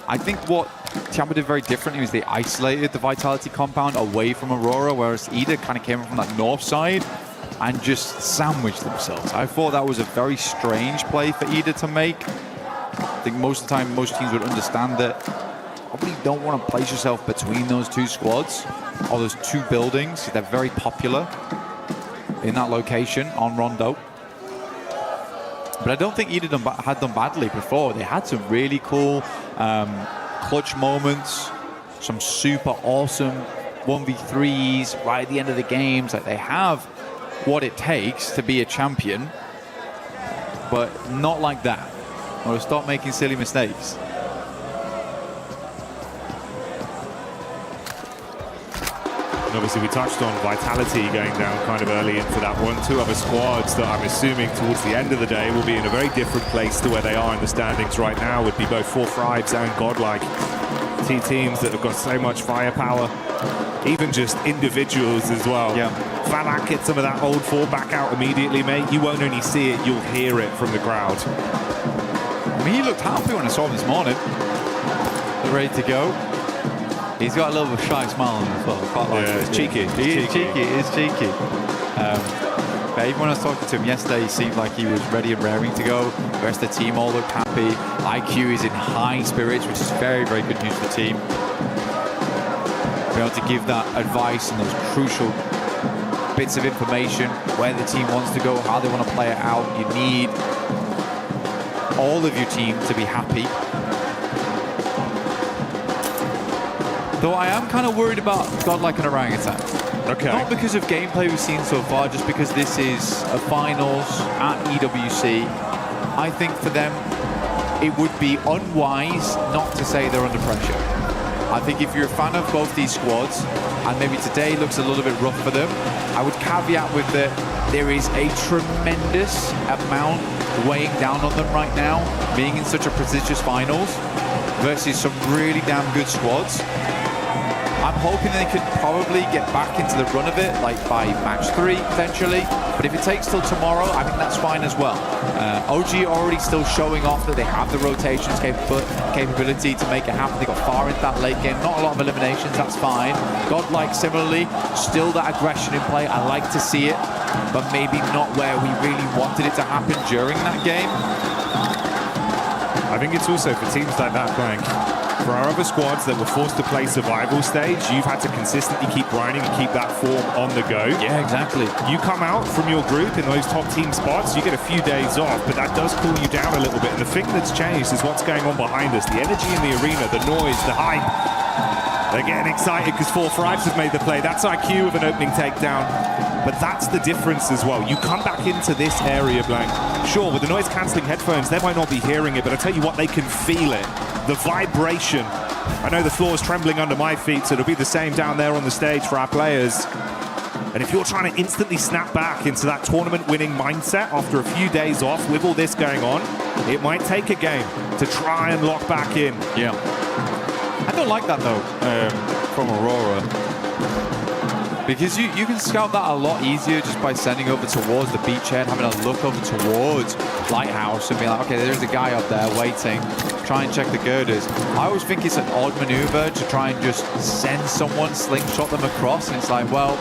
I think what Tiamba did very differently was they isolated the Vitality compound away from Aurora, whereas Ida kind of came from that north side and just sandwiched themselves. I thought that was a very strange play for Ida to make. I think most of the time, most teams would understand that probably don't want to place yourself between those 2 squads or those 2 buildings. They're very popular in that location on Rondo. But I don't think Ida had done badly before. They had some really cool clutch moments, some super awesome 1v3s right at the end of the games. Like, they have what it takes to be a champion, but not like that. Or stop making silly mistakes. And obviously we touched on Vitality going down kind of early into that one. 2 other squads that I'm assuming towards the end of the day will be in a very different place to where they are in the standings right now, would be both 4 Thrives and Godlike. 2 teams that have got so much firepower, even just individuals as well. Yeah. Falak gets some of that old 4 back out immediately, mate. You won't only see it, you'll hear it from the crowd. I mean, he looked happy when I saw him this morning. Ready to go. He's got a little bit of a shy smile on him as well. Quite like it's cheeky. He is cheeky. It is cheeky. But even when I was talking to him yesterday, he seemed like he was ready and raring to go. The rest of the team all looked happy. IQ is in high spirits, which is very, very good news for the team. Be able to give that advice and those crucial bits of information, where the team wants to go, how they want to play it out. You need all of your team to be happy. Though I am kind of worried about Godlike and Orangutan. Okay. Not because of gameplay we've seen so far, just because this is a finals at EWC. I think for them, it would be unwise not to say they're under pressure. I think if you're a fan of both these squads, and maybe today looks a little bit rough for them, I would caveat with that there is a tremendous amount weighing down on them right now, being in such a prestigious finals, versus some really damn good squads. I'm hoping they can probably get back into the run of it, like by match 3 potentially. But if it takes till tomorrow, I think that's fine as well. OG already still showing off that they have the rotations capability to make it happen. They got far into that late game. Not a lot of eliminations, that's fine. Godlike similarly, still that aggression in play. I like to see it, but maybe not where we really wanted it to happen during that game. I think it's also for teams like that, Blank. For our other squads that were forced to play survival stage, you've had to consistently keep grinding and keep that form on the go. Yeah, exactly. You come out from your group in those top team spots, you get a few days off, but that does cool you down a little bit. And the thing that's changed is what's going on behind us. The energy in the arena, the noise, the hype. They're getting excited because 4 Thrives have made the play. That's IQ with an opening takedown. But that's the difference as well. You come back into this area, Blank. Sure, with the noise-cancelling headphones, they might not be hearing it, but I tell you what, they can feel it. The vibration. I know the floor is trembling under my feet, so it'll be the same down there on the stage for our players. And if you're trying to instantly snap back into that tournament-winning mindset after a few days off with all this going on, it might take a game to try and lock back in. Yeah. I don't like that, though, from Aurora. Because you can scout that a lot easier just by sending over towards the beachhead, having a look over towards Lighthouse and being like, okay, there's a guy up there waiting, try and check the girders. I always think it's an odd maneuver to try and just send someone, slingshot them across, and it's like, well,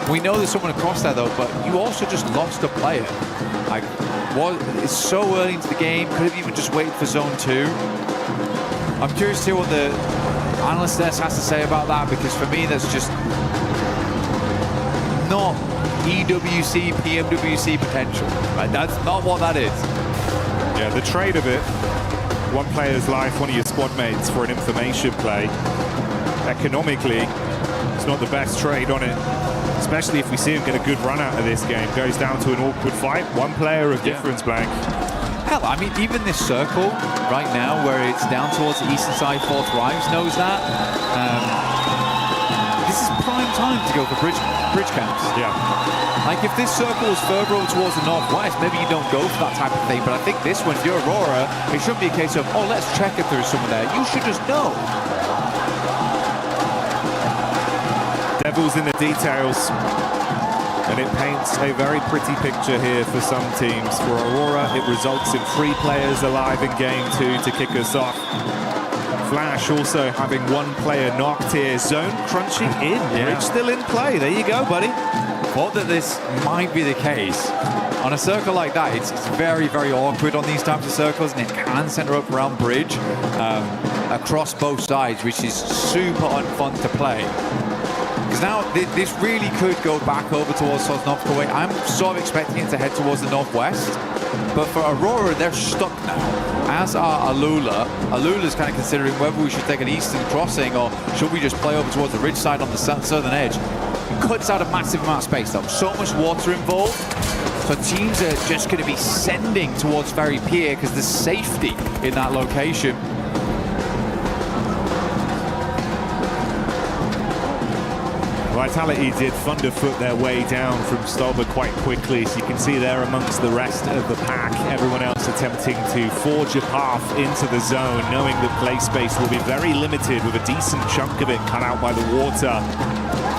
we know there's someone across there though, but you also just lost a player. Like, it's so early into the game, could have even just waited for zone 2. I'm curious to hear what the analyst desk has to say about that, because for me, that's just not EWC, PMWC potential. Right? That's not what that is. Yeah, the trade of it, one player's life, one of your squad mates for an information play, economically, it's not the best trade on it, especially if we see him get a good run out of this game. Goes down to an awkward fight, one player of difference, Blank. Hell, I mean, even this circle right now, where it's down towards the eastern side, 4 Thrives knows that. This is prime time to go for bridge camps. Yeah. Like, if this circle is further over towards the northwest, maybe you don't go for that type of thing. But I think this one, if you're Aurora, it shouldn't be a case of, oh, let's check if there's someone there. You should just know. Devil's in the details. And it paints a very pretty picture here for some teams. For Aurora, it results in 3 players alive in game 2 to kick us off. Flash also having 1 player knocked here. Zone crunching in. Yeah. Bridge still in play. There you go, buddy. Thought that this might be the case. On a circle like that, it's very, very awkward on these types of circles, and it can center up around bridge across both sides, which is super unfun to play. Because now this really could go back over towards Sosnovka Way. I'm sort of expecting it to head towards the northwest, but for Aurora, they're stuck now. As are Alula. Alula's kind of considering whether we should take an eastern crossing or should we just play over towards the ridge side on the southern edge. It cuts out a massive amount of space though. So much water involved. So teams are just going to be sending towards Ferry Pier because there's safety in that location. Vitality did thunderfoot their way down from Stolberg quite quickly, so you can see there amongst the rest of the pack, everyone else attempting to forge a path into the zone, knowing that play space will be very limited with a decent chunk of it cut out by the water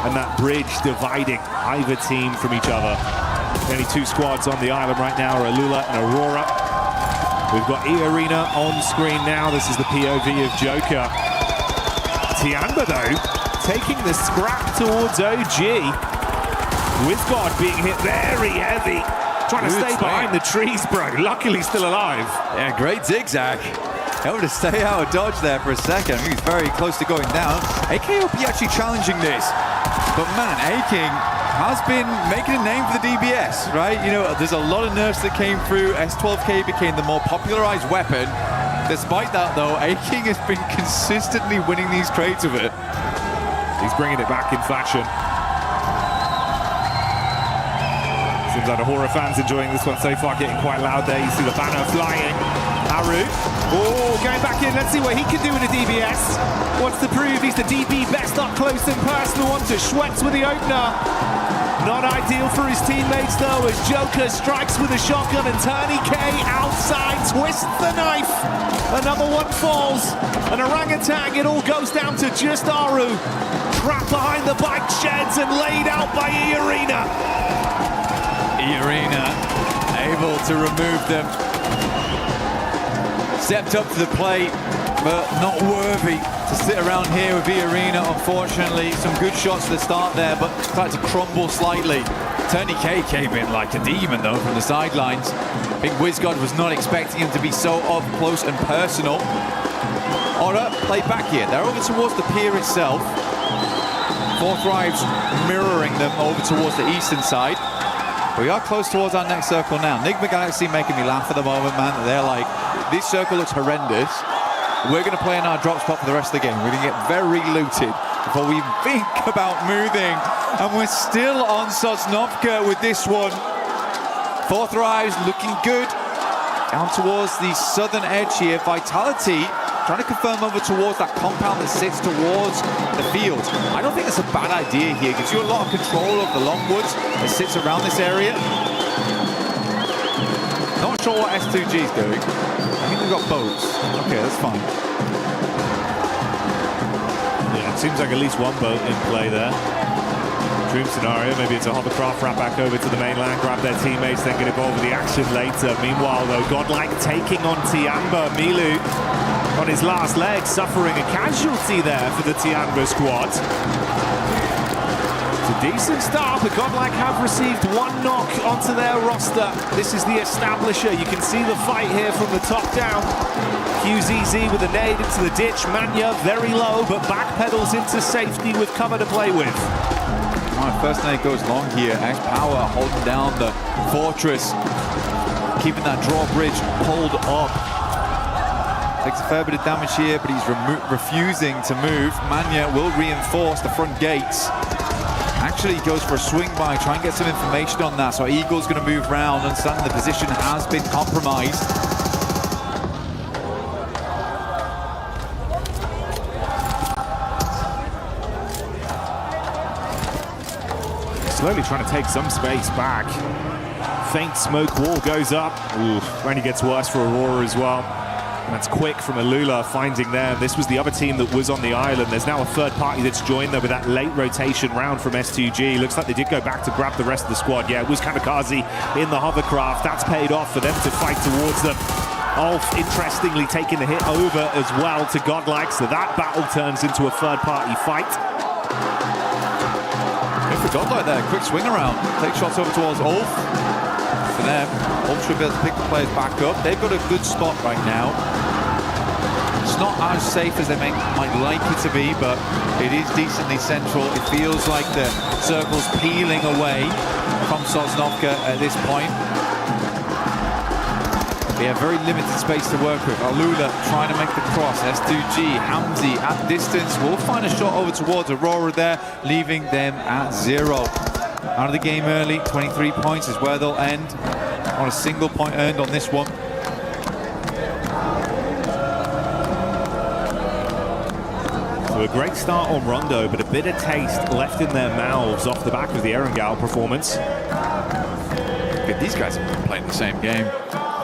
and that bridge dividing either team from each other. Only 2 squads on the island right now are Alula and Aurora. We've got E-Arena on screen now. This is the POV of Joker. Tianba though, taking the scrap towards OG. Wizgod being hit very heavy. Trying to stay behind the trees, bro. Luckily still alive. Yeah, great zigzag. Able to stay out of dodge there for a second. He was very close to going down. AKOP actually challenging this. But man, A-King has been making a name for the DBS, right? You know, there's a lot of nerfs that came through. S12K became the more popularized weapon. Despite that, though, A-King has been consistently winning these trades with it. He's bringing it back in fashion. Seems like the horror fans enjoying this one so far, getting quite loud there. You see the banner flying. Haru. Oh, going back in. Let's see what he can do with a DBS. Wants to prove he's the DB best up close and personal. On to Schwetz with the opener. Not ideal for his teammates though, as Joker strikes with a shotgun and Turney K outside twists the knife. Another one falls. An orangutan, it all goes down to just Aru. Trapped behind the bike sheds and laid out by E-Arena. E-Arena able to remove them. Stepped up to the plate, but not worthy to sit around here with E-Arena, unfortunately. Some good shots at the start there, but started to crumble slightly. Tony K came in like a demon, though, from the sidelines. I think WizGod was not expecting him to be so up close and personal. Aura played back here. They're over towards the pier itself. Fourth Drive's mirroring them over towards the eastern side. We are close towards our next circle now. Nigma Galaxy making me laugh at the moment, man. They're like, this circle looks horrendous. We're going to play in our drop spot for the rest of the game. We're going to get very looted before we even think about moving. And we're still on Sosnovka with this one. Fourth Drive's looking good. Down towards the southern edge here. Vitality trying to confirm over towards that compound that sits towards the field. I don't think that's a bad idea here. It gives you a lot of control of the Longwoods that sits around this area. Not sure what S2G is doing. I think they've got boats. Okay, that's fine. Yeah, it seems like at least one boat in play there. Dream scenario, maybe it's a hovercraft wrap back over to the mainland, grab their teammates, then get involved with the action later. Meanwhile, though, Godlike taking on Tiamba. Milu on his last leg, suffering a casualty there for the Tiamba squad. It's a decent start, but Godlike have received one knock onto their roster. This is the establisher. You can see the fight here from the top down. QZZ with a nade into the ditch. Manya very low, but backpedals into safety with cover to play with. Right, first nade goes long here. X-Power holding down the fortress, keeping that drawbridge pulled up. Takes a fair bit of damage here, but he's refusing to move. Manya will reinforce the front gates. Actually, he goes for a swing by, try and get some information on that. So Eagle's going to move round, understanding the position has been compromised. Slowly trying to take some space back. Faint smoke wall goes up. Ooh, only gets worse for Aurora as well. And that's quick from Alula finding them. This was the other team that was on the island. There's now a third party that's joined them with that late rotation round from S2G. Looks like they did go back to grab the rest of the squad. Yeah, it was Kamikaze in the hovercraft. That's paid off for them to fight towards them. Ulf, interestingly, taking the hit over as well to Godlike. So that battle turns into a third party fight. For Godlike there, quick swing around. Take shots over towards Ulf. For them, Ulf should be able to pick the players back up. They've got a good spot right now. It's not as safe as they might like it to be, but it is decently central. It feels like the circle's peeling away from Sosnovka at this point. They have very limited space to work with. Alula trying to make the cross. S2G, Hamzi at distance. Will find a shot over towards Aurora there, leaving them at 0. Out of the game early, 23 points is where they'll end. On a single point earned on this one. So a great start on Rondo, but a bitter taste left in their mouths off the back of the Erangel performance. These guys have been playing the same game.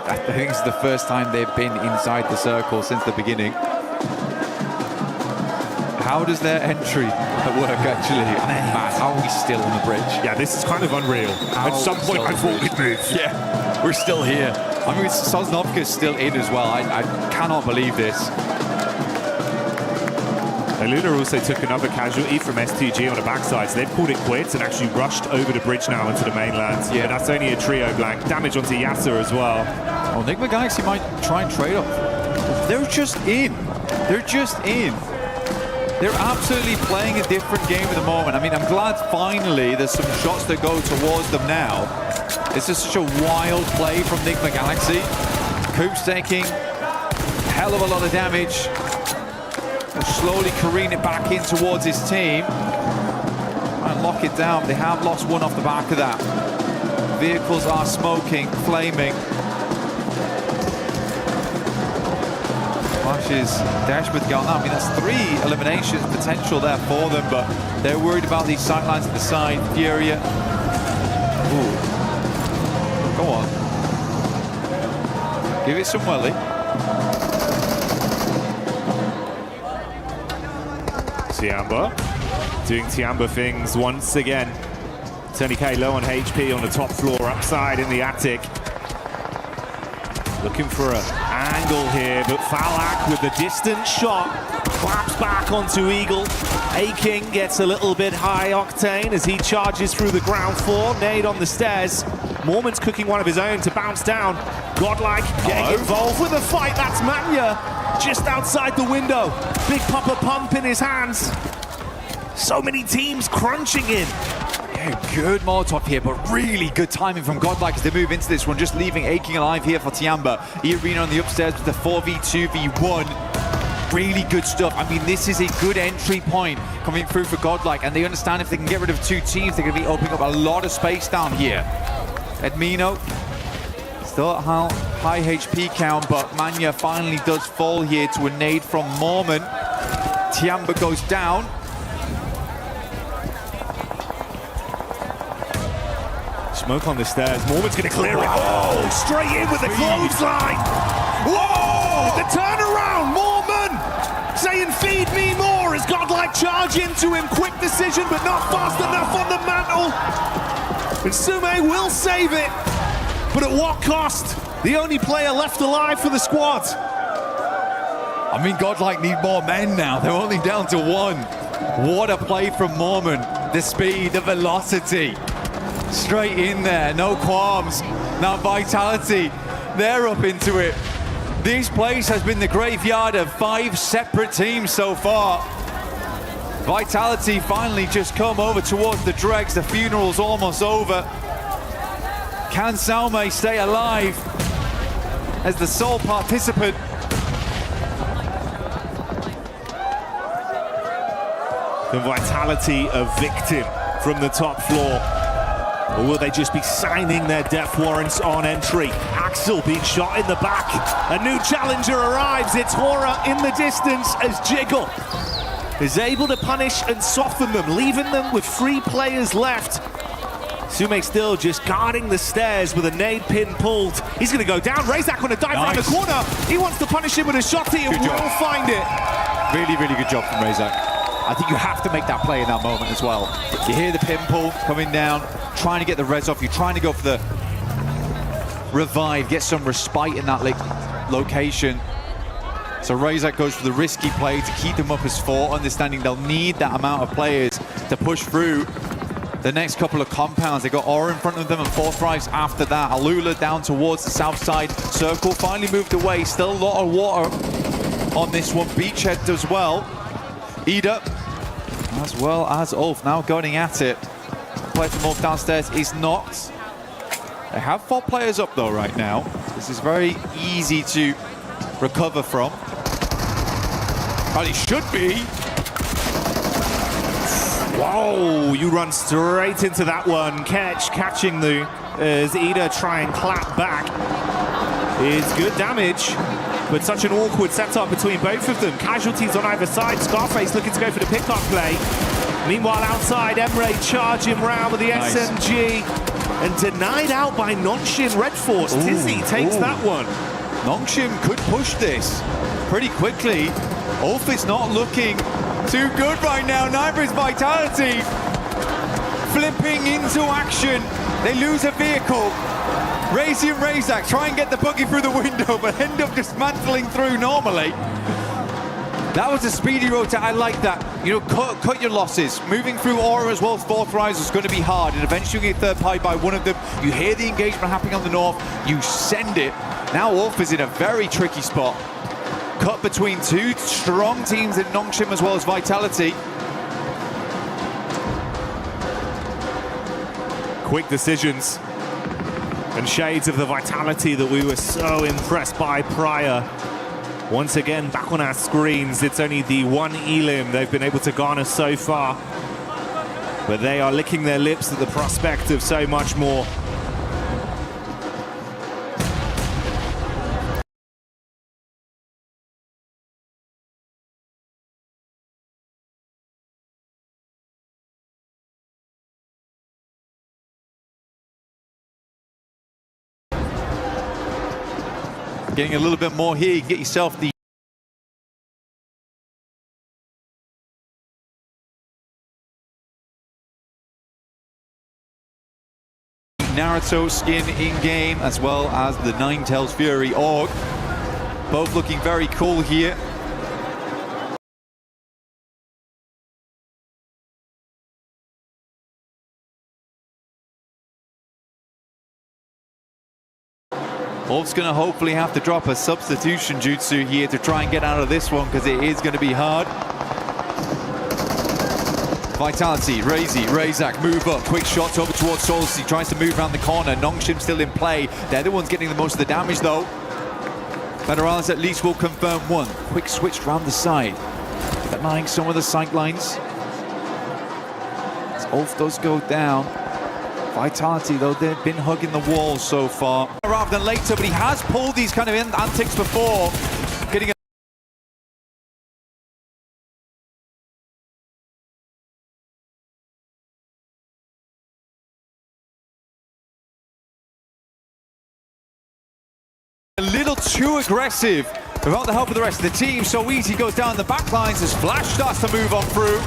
I think this is the first time they've been inside the circle since the beginning. How does their entry work, actually? Man, how are we still on the bridge? Yeah, this is kind of unreal. At some point, I thought we'd move. Yeah, we're still here. I mean, Sosnovka's still in as well. I cannot believe this. Aluna also took another casualty from S2G on the backside, so they've called it quits and actually rushed over the bridge now into the mainland. Yeah, that's only a trio blank. Damage onto Yasser as well. Oh, Nigma Galaxy might try and trade off. They're just in. They're just in. They're absolutely playing a different game at the moment. I mean, I'm glad finally there's some shots that go towards them now. This is such a wild play from Nigma Galaxy. Coop's taking a hell of a lot of damage. Slowly careen it back in towards his team. Try and lock it down. They have lost one off the back of that. Vehicles are smoking, flaming. Flashes dash with Gal. I mean, that's 3 eliminations potential there for them, but they're worried about these sightlines to the side. Furia. Ooh. Go on. Give it some welly. Tiamba doing Tiamba things once again. Tony K low on HP on the top floor, upside in the attic. Looking for an angle here, but Falak with the distant shot claps back onto Eagle. Aking gets a little bit high octane as he charges through the ground floor. Nade on the stairs. Mormon's cooking one of his own to bounce down. Godlike getting involved with the fight. That's Manya just outside the window. Big Papa Pump in his hands. So many teams crunching in. Yeah, good Molotov here, but really good timing from Godlike as they move into this one, just leaving Aking alive here for Tiamba. Irina on the upstairs with the 4v2v1. Really good stuff. I mean, this is a good entry point coming through for Godlike, and they understand if they can get rid of two teams, they're going to be opening up a lot of space down here. Edmino still at high HP count, but Manya finally does fall here to a nade from Mormon. Tiamba goes down. Smoke on the stairs. Mormon's going to clear it. Oh, straight in with the clothesline. Whoa! The turnaround. Mormon saying, "Feed me more," as Godlike charge into him. Quick decision, but not fast enough on the mantle. And Sume will save it. But at what cost? The only player left alive for the squad. I mean, Godlike need more men now. They're only down to one. What a play from Mormon. The speed, the velocity. Straight in there, no qualms. Now Vitality, they're up into it. This place has been the graveyard of 5 separate teams so far. Vitality finally just come over towards the dregs. The funeral's almost over. Can Salme stay alive as the sole participant? The Vitality a victim from the top floor. Or will they just be signing their death warrants on entry? Axel being shot in the back. A new challenger arrives. It's Hora in the distance as Jiggle is able to punish and soften them, leaving them with 3 players left. Sume still just guarding the stairs with a nade pin pulled. He's going to go down. Razak going to dive around the corner. He wants to punish him with a shotty and will find it. Really, really good job from Razak. I think you have to make that play in that moment as well. You hear the pin pull coming down, trying to get the res off. You're trying to go for the revive, get some respite in that location. So Razak goes for the risky play to keep them up as 4, understanding they'll need that amount of players to push through the next couple of compounds. They got Aura in front of them and 4 thrives after that. Alula down towards the south side. Circle finally moved away. Still a lot of water on this one. Beachhead as well. Ida, as well as Ulf, now going at it. Play from Ulf downstairs is knocked. They have 4 players up though right now. This is very easy to recover from. Well, it should be. Whoa, you run straight into that one. Catching the as Ida try and clap back. It's good damage. But such an awkward setup between both of them. Casualties on either side. Scarface looking to go for the pick-up play. Meanwhile, outside, Emre charging round with the SMG. And denied out by Nongshim Red Force. Tizzy takes that one. Nongshim could push this pretty quickly. Ulf is not looking too good right now. Neither is Vitality. Flipping into action. They lose a vehicle. Razy and Razak try and get the buggy through the window, but end up dismantling through normally. That was a speedy rotate. I like that. You know, cut your losses. Moving through Aura as well as 4th Rise is going to be hard, and eventually you get third party by one of them. You hear the engagement happening on the north. You send it. Now Wolf is in a very tricky spot. Cut between 2 strong teams in Nongshim as well as Vitality. Quick decisions. And shades of the Vitality that we were so impressed by prior. Once again, back on our screens, it's only the 1 elim they've been able to garner so far. But they are licking their lips at the prospect of so much more. Getting a little bit more here, you get yourself the Naruto skin in-game, as well as the Ninetales Fury Org. Both looking very cool here. Wolf's going to hopefully have to drop a substitution jutsu here to try and get out of this one, because it is going to be hard. Vitality, Razy, Razak move up, quick shots over towards Souls. He tries to move around the corner. Nongshim still in play. They're the ones getting the most of the damage though. Federales at least will confirm one. Quick switch around the side, denying some of the sight lines. As Ulf does go down. Vitality, though, they've been hugging the wall so far. Rather than later, but he has pulled these kind of antics before. Getting a little too aggressive without the help of the rest of the team. So easy goes down the back lines as Flash starts to move on through.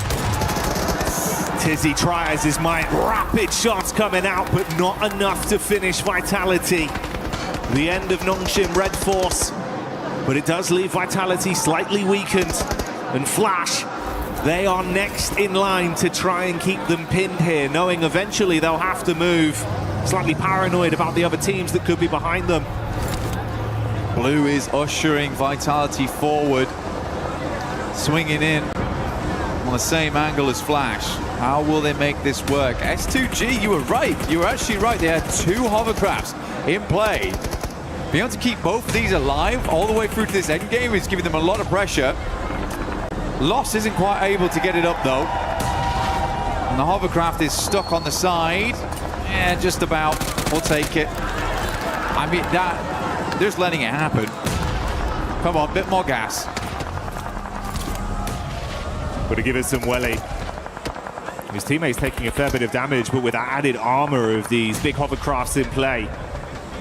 Tizzy tries his might, rapid shots coming out, but not enough to finish Vitality. The end of Nongshim Red Force, but it does leave Vitality slightly weakened. And Flash, they are next in line to try and keep them pinned here, knowing eventually they'll have to move. Slightly paranoid about the other teams that could be behind them. Blue is ushering Vitality forward, swinging in on the same angle as Flash. How will they make this work? S2G, you were right. You were actually right. They had two hovercrafts in play. Being able to keep both of these alive all the way through to this end game is giving them a lot of pressure. Loss isn't quite able to get it up though. And the hovercraft is stuck on the side. Yeah, just about. We'll take it. I mean, that, just letting it happen. Come on, bit more gas. Got to give it some welly. His teammates taking a fair bit of damage, but with that added armor of these big hovercrafts in play.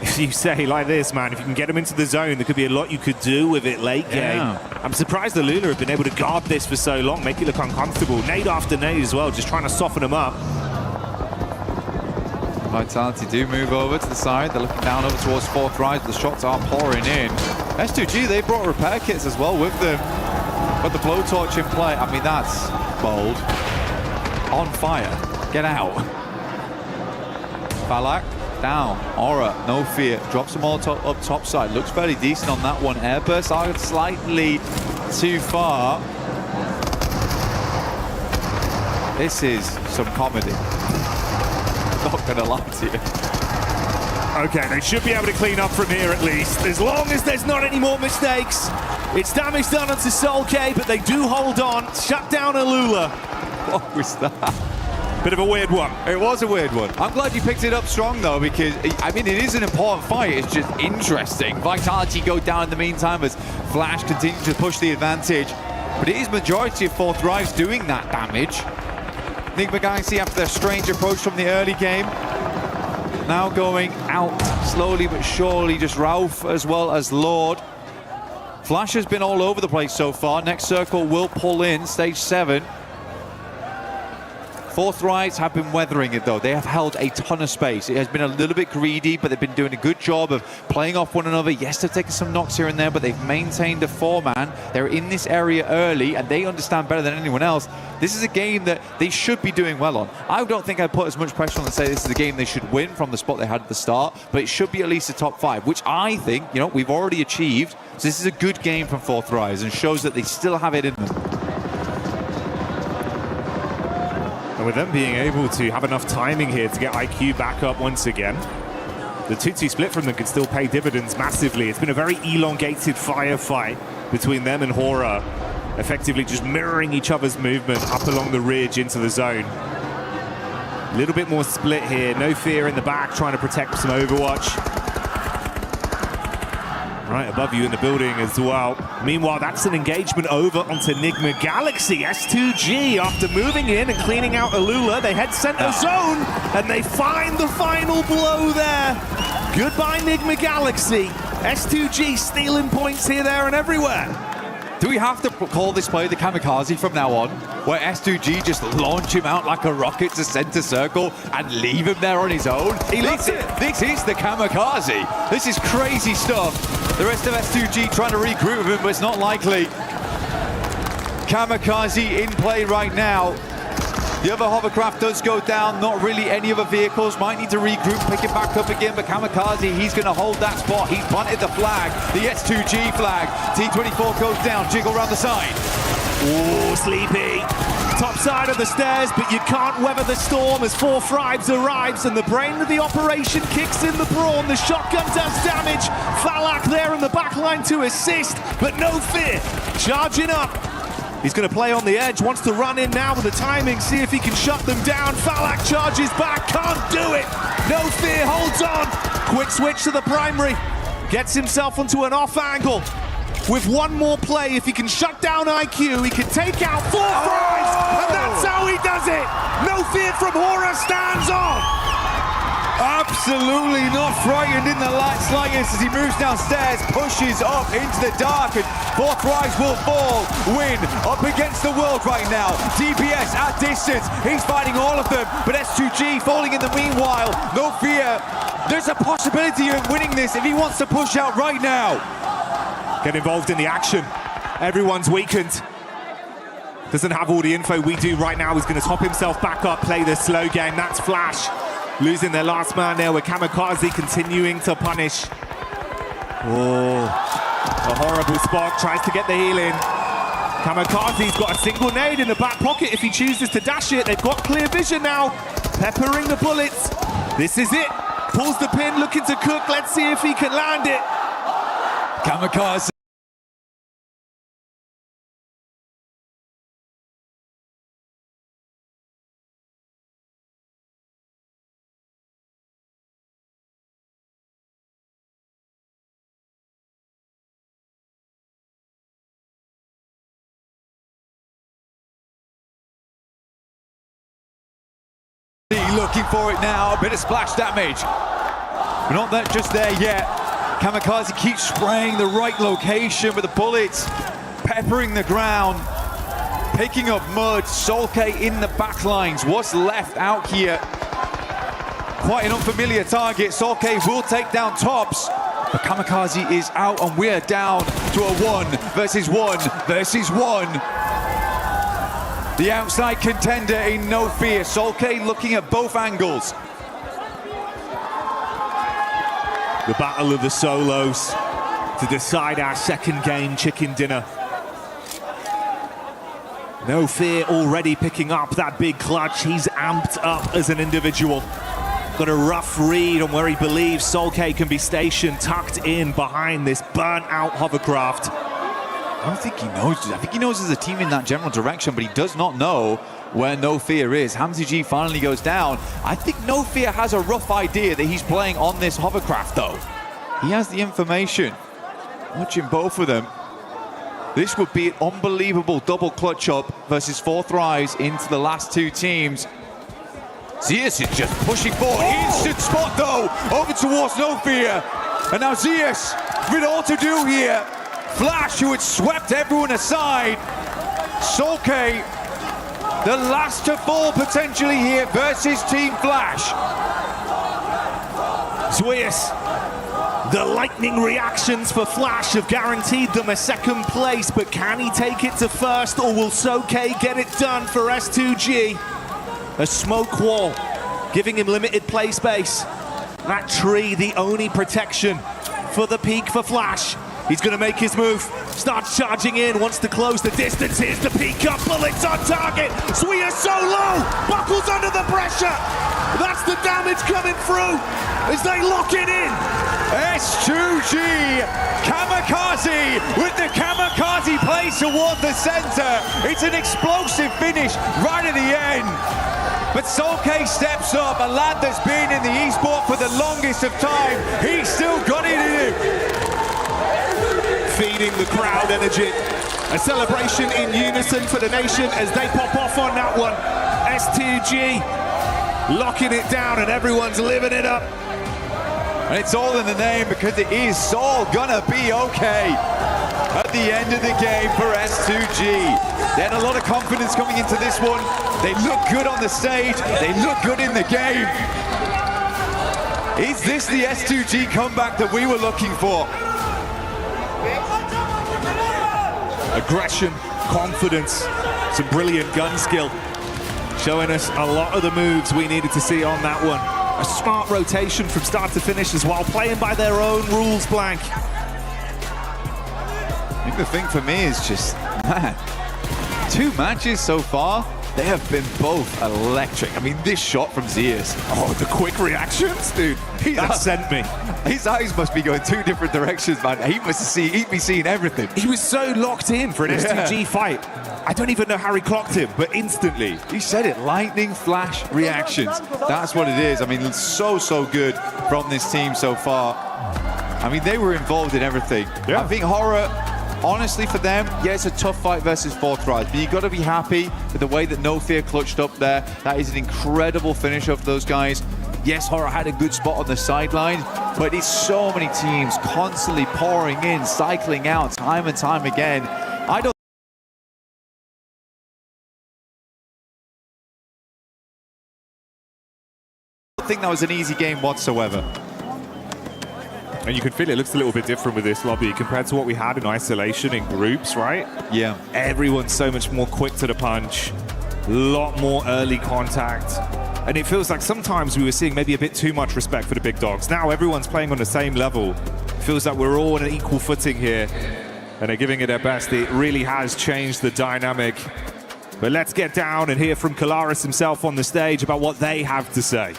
If you say like this, man, if you can get them into the zone, there could be a lot you could do with it late game. I'm surprised the Lula have been able to guard this for so long, make it look uncomfortable. Nade after nade as well, just trying to soften them up. Vitality do move over to the side. They're looking down over towards Fourth Rise. The shots are pouring in. S2G, they brought repair kits as well with them. Got the blowtorch in play. I mean, that's bold. On fire. Get out. Falak down. Aura, no fear. Drops them all up top side. Looks fairly decent on that one. Airburst are slightly too far. This is some comedy. Not gonna lie to you. Okay, they should be able to clean up from here at least. As long as there's not any more mistakes. It's damage done onto Soul K, but they do hold on. Shut down Alula. What was that? Bit of a weird one. It was a weird one. I'm glad you picked it up strong though, because I mean it is an important fight. It's just interesting. Vitality go down in the meantime as Flash continues to push the advantage, but it is majority of Fourth Rise doing that damage. Enigma Galaxy, after their strange approach from the early game, now going out slowly but surely. Just Ralph as well as Lord. Flash has been all over the place so far. Next circle will pull in stage 7. Fourth Rise have been weathering it though. They have held a ton of space. It has been a little bit greedy, but they've been doing a good job of playing off one another. Yes, they've taken some knocks here and there, but they've maintained a 4-man. They're in this area early, and they understand better than anyone else. This is a game that they should be doing well on. I don't think I'd put as much pressure on and say this is a game they should win from the spot they had at the start, but it should be at least a top 5, which I think, you know, we've already achieved. So this is a good game from Fourth Rise and shows that they still have it in them. And with them being able to have enough timing here to get IQ back up once again, the 2-2 split from them could still pay dividends massively. It's been a very elongated firefight between them and Hora, effectively just mirroring each other's movement up along the ridge into the zone. A little bit more split here, no fear in the back, trying to protect some Overwatch. Right above you in the building as well. Meanwhile, that's an engagement over onto Enigma Galaxy. S2G, after moving in and cleaning out Alula, they head center zone, and they find the final blow there. Goodbye, Enigma Galaxy. S2G stealing points here, there, and everywhere. Do we have to call this play the kamikaze from now on, where S2G just launch him out like a rocket to center circle and leave him there on his own? He loves it. This is the kamikaze. This is crazy stuff. The rest of S2G trying to regroup with him, but it's not likely. Kamikaze in play right now. The other hovercraft does go down, not really any other vehicles. Might need to regroup, pick it back up again, but Kamikaze, he's going to hold that spot. He's planted the flag, the S2G flag. T24 goes down, jiggle around the side. Oh, Sleepy. Top side of the stairs, but you can't weather the storm as 4 Thrives arrives and the brain of the operation kicks in the brawn. The shotgun does damage. Falak there in the back line to assist, but no fear. Charging up. He's going to play on the edge, wants to run in now with the timing, see if he can shut them down. Falak charges back, can't do it. No fear, holds on. Quick switch to the primary. Gets himself onto an off angle. With one more play, if he can shut down IQ, he can take out 4 Thrives, and that's how he does it. No fear from Hora stands on. Absolutely not frightened in the slightest as he moves downstairs, pushes up into the dark, and 4 Thrives will fall. Win up against the world right now. DPS at distance, he's fighting all of them, but S2G falling in the meanwhile. No fear. There's a possibility of winning this if he wants to push out right now. Get involved in the action. Everyone's weakened. Doesn't have all the info we do right now. He's going to top himself back up, play the slow game. That's Flash. Losing their last man there with Kamikaze continuing to punish. Oh, a horrible spot. Tries to get the heal in. Kamikaze's got a single nade in the back pocket if he chooses to dash it. They've got clear vision now. Peppering the bullets. This is it. Pulls the pin, looking to cook. Let's see if he can land it. Kamikaze. Looking for it now, a bit of splash damage. But not that just there yet. Kamikaze keeps spraying the right location with the bullets, peppering the ground, picking up mud. Solke in the backlines. What's left out here? Quite an unfamiliar target. Solke will take down Tops, but Kamikaze is out and we're down to a 1 versus 1 versus 1. The outside contender in no fear. Solke looking at both angles. The battle of the solos to decide our second game chicken dinner. No fear already picking up that big clutch. He's amped up as an individual. Got a rough read on where he believes Solke can be stationed, tucked in behind this burnt out hovercraft. I don't think he knows. I think he knows there's a team in that general direction, but he does not know where No Fear is. HamZG finally goes down. I think No Fear has a rough idea that he's playing on this hovercraft, though. He has the information. Watching both of them. This would be an unbelievable double clutch up versus 4 Thrives into the last 2 teams. Zeus is just pushing forward. Instant spot, though, over towards No Fear. And now Zeus with all to do here. Flash, who had swept everyone aside. Solke, the last to fall potentially here versus Team Flash. Zeus, the lightning reactions for Flash have guaranteed them a second place, but can he take it to first, or will Solke get it done for S2G? A smoke wall, giving him limited play space. That tree, the only protection for the peak for Flash. He's going to make his move, starts charging in, wants to close the distance. Here's the peak up, bullets on target. Zwia so low, buckles under the pressure. That's the damage coming through as they lock it in. S2G, Kamikaze with the Kamikaze play toward the center. It's an explosive finish right at the end. But Solke steps up, a lad that's been in the esport for the longest of time. He's still got it in him. Feeding the crowd energy. A celebration in unison for the nation as they pop off on that one. S2G locking it down and everyone's living it up. And it's all in the name because it is all gonna be okay. at the end of the game for S2G. They had a lot of confidence coming into this one. They look good on the stage. They look good in the game. Is this the S2G comeback that we were looking for? Aggression, confidence, some brilliant gun skill. Showing us a lot of the moves we needed to see on that one. A smart rotation from start to finish as well, playing by their own rules, Blank. I think the thing for me is just, man, 2 matches so far, they have been both electric. I mean, this shot from Zeus. Oh, the quick reactions, dude. That sent me. His eyes must be going 2 different directions, man. He must be seeing everything. He was so locked in for an S2G fight. I don't even know how he clocked him, but instantly. He said it, lightning flash reactions. That's what it is. I mean, it's so good from this team so far. I mean, they were involved in everything. Yeah. I think Horror, honestly, for them, yeah, it's a tough fight versus 4thRize, but you got to be happy with the way that No Fear clutched up there. That is an incredible finish of those guys. Yes, Horror had a good spot on the sideline, but it's so many teams constantly pouring in, cycling out time and time again. I don't think that was an easy game whatsoever. And you can feel it looks a little bit different with this lobby compared to what we had in isolation in groups, right? Yeah. Everyone's so much more quick to the punch, a lot more early contact. And it feels like sometimes we were seeing maybe a bit too much respect for the big dogs. Now everyone's playing on the same level. It feels like we're all on an equal footing here. And they're giving it their best. It really has changed the dynamic. But let's get down and hear from Kalaris himself on the stage about what they have to say.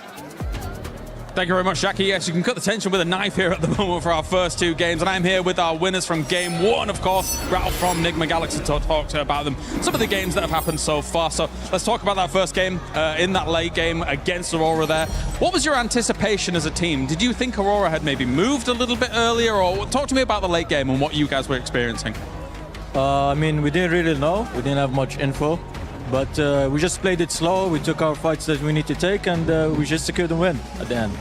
Thank you very much, Jackie. Yes, you can cut the tension with a knife here at the moment for our first 2 games. And I'm here with our winners from game 1, of course, Ralph from Nigma Galaxy, to talk about them. Some of the games that have happened so far. So let's talk about that first game in that late game against Aurora there. What was your anticipation as a team? Did you think Aurora had maybe moved a little bit earlier? Or talk to me about the late game and what you guys were experiencing. I mean, we didn't really know. We didn't have much info. But we just played it slow. We took our fights that we need to take, and we just secured the win at the end.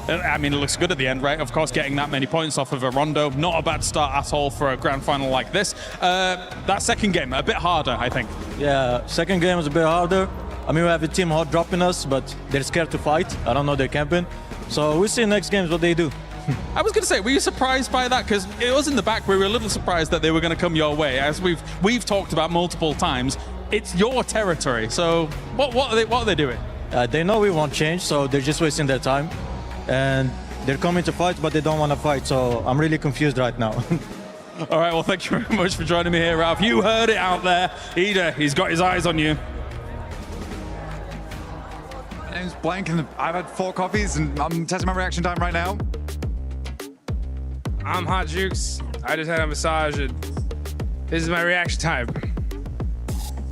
I mean, it looks good at the end, right? Of course, getting that many points off of a Rondo, not a bad start at all for a grand final like this. That second game, a bit harder, I think. Yeah, second game was a bit harder. I mean, we have a team hot dropping us, but they're scared to fight. I don't know they're camping. So we'll see next games what they do. I was going to say, were you surprised by that? Because it was in the back, we were a little surprised that they were going to come your way. As we've talked about multiple times, it's your territory. So what are they doing? They know we won't change, so they're just wasting their time. And they're coming to fight, but they don't want to fight. So I'm really confused right now. All right, well, thank you very much for joining me here, Ralph. You heard it out there. Ida, he's got his eyes on you. My name's Blank, and I've had 4 coffees, and I'm testing my reaction time right now. I'm Hot Jukes. I just had a massage, and this is my reaction time.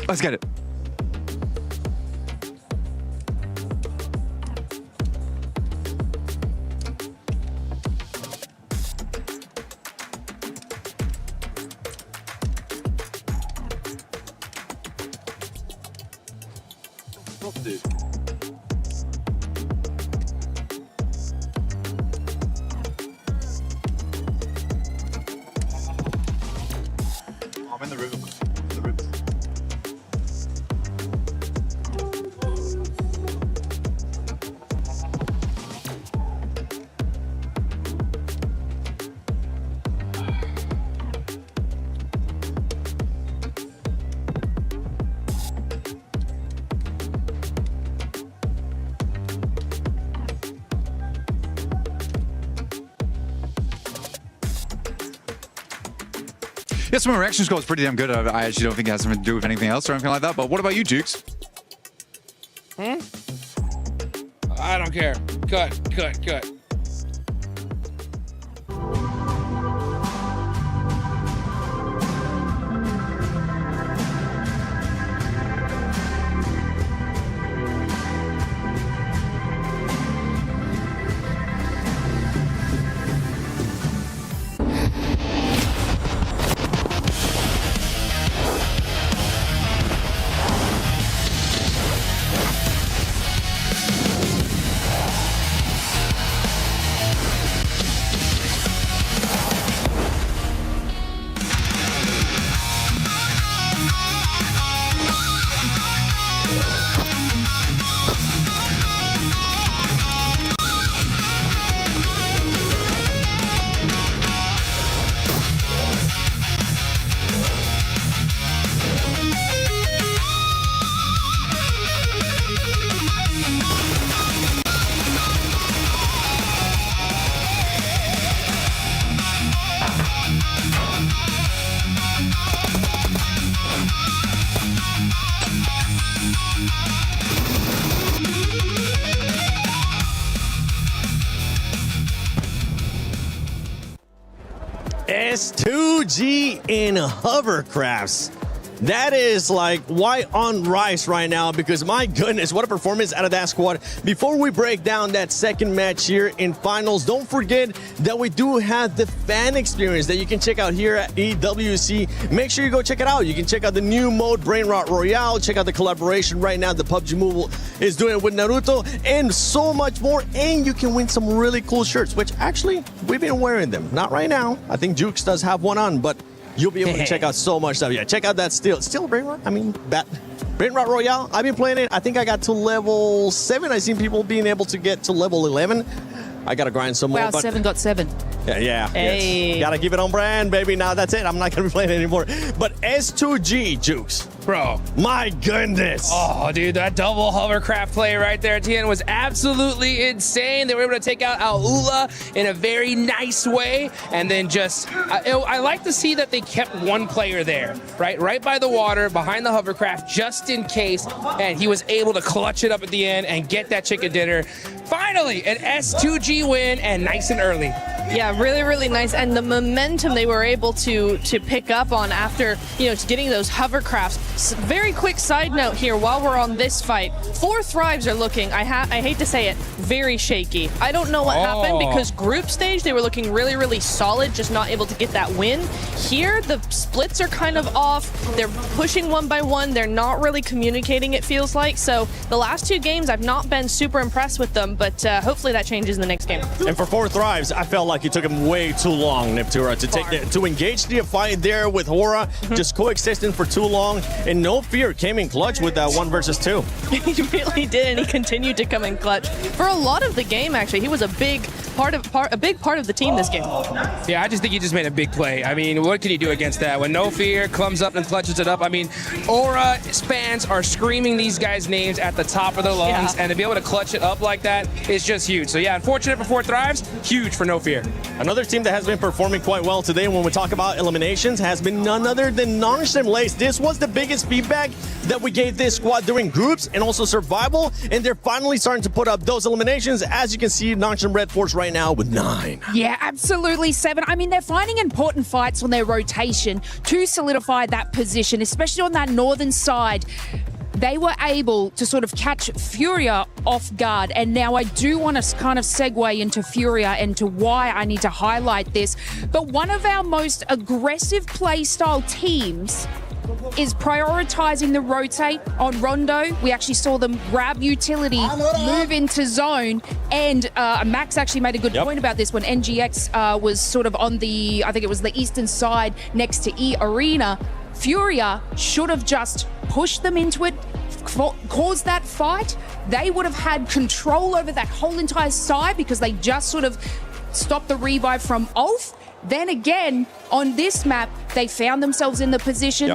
Let's get it. I'm in the room. Yes, my reaction score is pretty damn good. I actually don't think it has something to do with anything else or anything like that. But what about you, Jukes? I don't care. Cut. S2G in hovercrafts. That is like white on rice right now, because my goodness, what a performance out of that squad. Before we break down that second match here in finals, don't forget that we do have the fan experience that you can check out here at EWC. Make sure you go check it out. You can check out the new mode, Brain Rot Royale. Check out the collaboration right now the Pubg Mobile is doing with Naruto, and so much more. And you can win some really cool shirts, which actually we've been wearing them. Not right now. I think Jukes does have one on, but you'll be able to check out so much stuff. Yeah, check out that still Brain Rot. I mean, Brain Rot Royale. I've been playing it. I think I got to level 7. I've seen people being able to get to level 11. I got to grind some more. Wow, but 7 got 7. Yeah. Hey. Yes. Gotta keep it on brand, baby. Now that's it. I'm not gonna be playing it anymore. But S2G, Jukes. Bro. My goodness. Oh, dude, that double hovercraft play right there at the end was absolutely insane. They were able to take out Al-Ula in a very nice way. And then just, I like to see that they kept one player there, right by the water, behind the hovercraft, just in case. And he was able to clutch it up at the end and get that chicken dinner. Finally, an S2G win, and nice and early. Yeah, really, really nice. And the momentum they were able to pick up on after, getting those hovercrafts. Very quick side note here while we're on this fight. 4 Thrives are looking, I hate to say it, very shaky. I don't know what happened, because group stage, they were looking really, really solid, just not able to get that win. Here, the splits are kind of off. They're pushing one by one. They're not really communicating, it feels like. So the last 2 games, I've not been super impressed with them, but hopefully that changes in the next game. And for 4 Thrives, I felt like it took him way too long, Neptura, to engage the fight there with Hora, just coexisting for too long, and No Fear came in clutch with that 1 versus 2. He really did, and he continued to come in clutch for a lot of the game. Actually, he was a big part of the team this game. Yeah, I just think he just made a big play. I mean, what can you do against that? When No Fear comes up and clutches it up, I mean, Aura fans are screaming these guys' names at the top of their lungs, and to be able to clutch it up like that is just huge. So yeah, unfortunate for 4 Thrives, huge for No Fear. Another team that has been performing quite well today when we talk about eliminations has been none other than Nongshim Lace. This was the biggest feedback that we gave this squad during groups and also survival, and they're finally starting to put up those eliminations. As you can see, Nongshim Red Force right now with 9. Yeah, absolutely 7. I mean, they're finding important fights on their rotation to solidify that position, especially on that northern side. They were able to sort of catch Furia off guard. And now I do want to kind of segue into Furia and to why I need to highlight this. But one of our most aggressive playstyle teams is prioritizing the rotate on Rondo. We actually saw them grab utility, move into zone, and Max actually made a good point about this when NGX was sort of on the, I think it was the eastern side next to E Arena. Furia should have just pushed them into it, caused that fight. They would have had control over that whole entire side because they just sort of stopped the revive from Ulf. Then again, on this map, they found themselves in the position,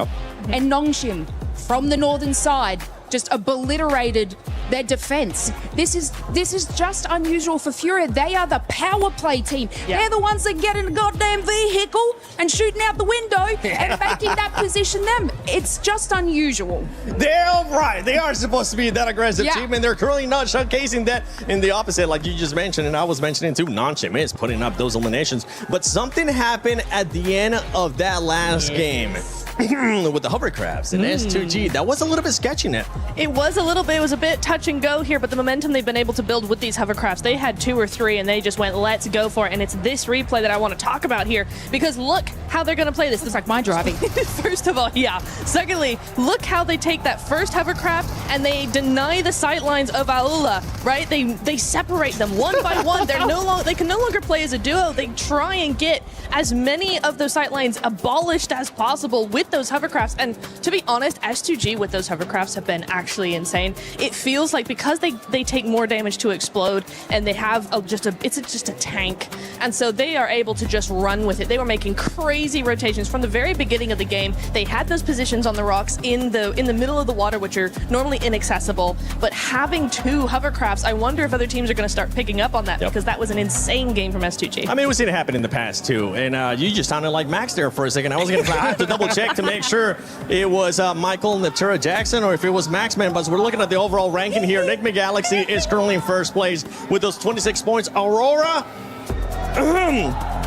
and Nongshim from the northern side just obliterated their defense. This is just unusual for Furia. They are the power play team. They're the ones that get in a goddamn vehicle and shooting out the window and making that position them. It's just unusual. They're right. They are supposed to be that aggressive team, and they're currently not showcasing that in the opposite, like you just mentioned, and I was mentioning too. Nongshim is putting up those eliminations, but something happened at the end of that last game. With the hovercrafts and S2G, that was a little bit sketchy, Net. It was a little bit. It was a bit touch and go here, but the momentum they've been able to build with these hovercrafts, they had 2 or 3, and they just went, let's go for it. And it's this replay that I want to talk about here, because look how they're going to play this. It's like my driving. First of all, Secondly, look how they take that first hovercraft and they deny the sightlines of Aula, right? They separate them one by one. They can no longer play as a duo. They try and get as many of those sightlines abolished as possible with those hovercrafts. And to be honest, S2G with those hovercrafts have been actually insane. It feels like because they take more damage to explode, and they have just a tank, and so they are able to just run with it. They were making crazy rotations from the very beginning of the game. They had those positions on the rocks in the middle of the water, which are normally inaccessible, but having 2 hovercrafts, I wonder if other teams are going to start picking up on that, because that was an insane game from S2G. I mean, we've seen it happen in the past too, and you just sounded like Max there for a second. I have to double check to make sure it was Michael Natura Jackson or if it was Maxman, but we're looking at the overall ranking here. Nick McGalaxy is currently in first place with those 26 points. Aurora,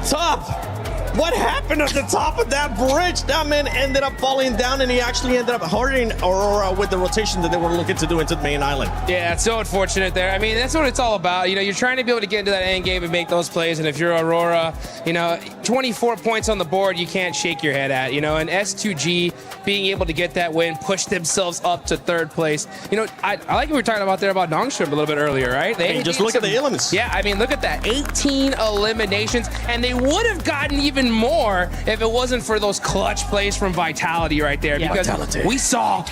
top What happened at the top of that bridge? That man ended up falling down, and he actually ended up hurting Aurora with the rotation that they were looking to do into the main island. Yeah, it's so unfortunate there. I mean, that's what it's all about. You know, you're trying to be able to get into that end game and make those plays, and if you're Aurora, you know, 24 points on the board, you can't shake your head at, you know, and S2G being able to get that win, push themselves up to third place. You know, I like what we were talking about there about Nongshim a little bit earlier, right? They just look at the elements. Yeah, I mean, look at that. 18 eliminations, and they would have gotten even more if it wasn't for those clutch plays from Vitality right there. Yeah. Because Vitality. we saw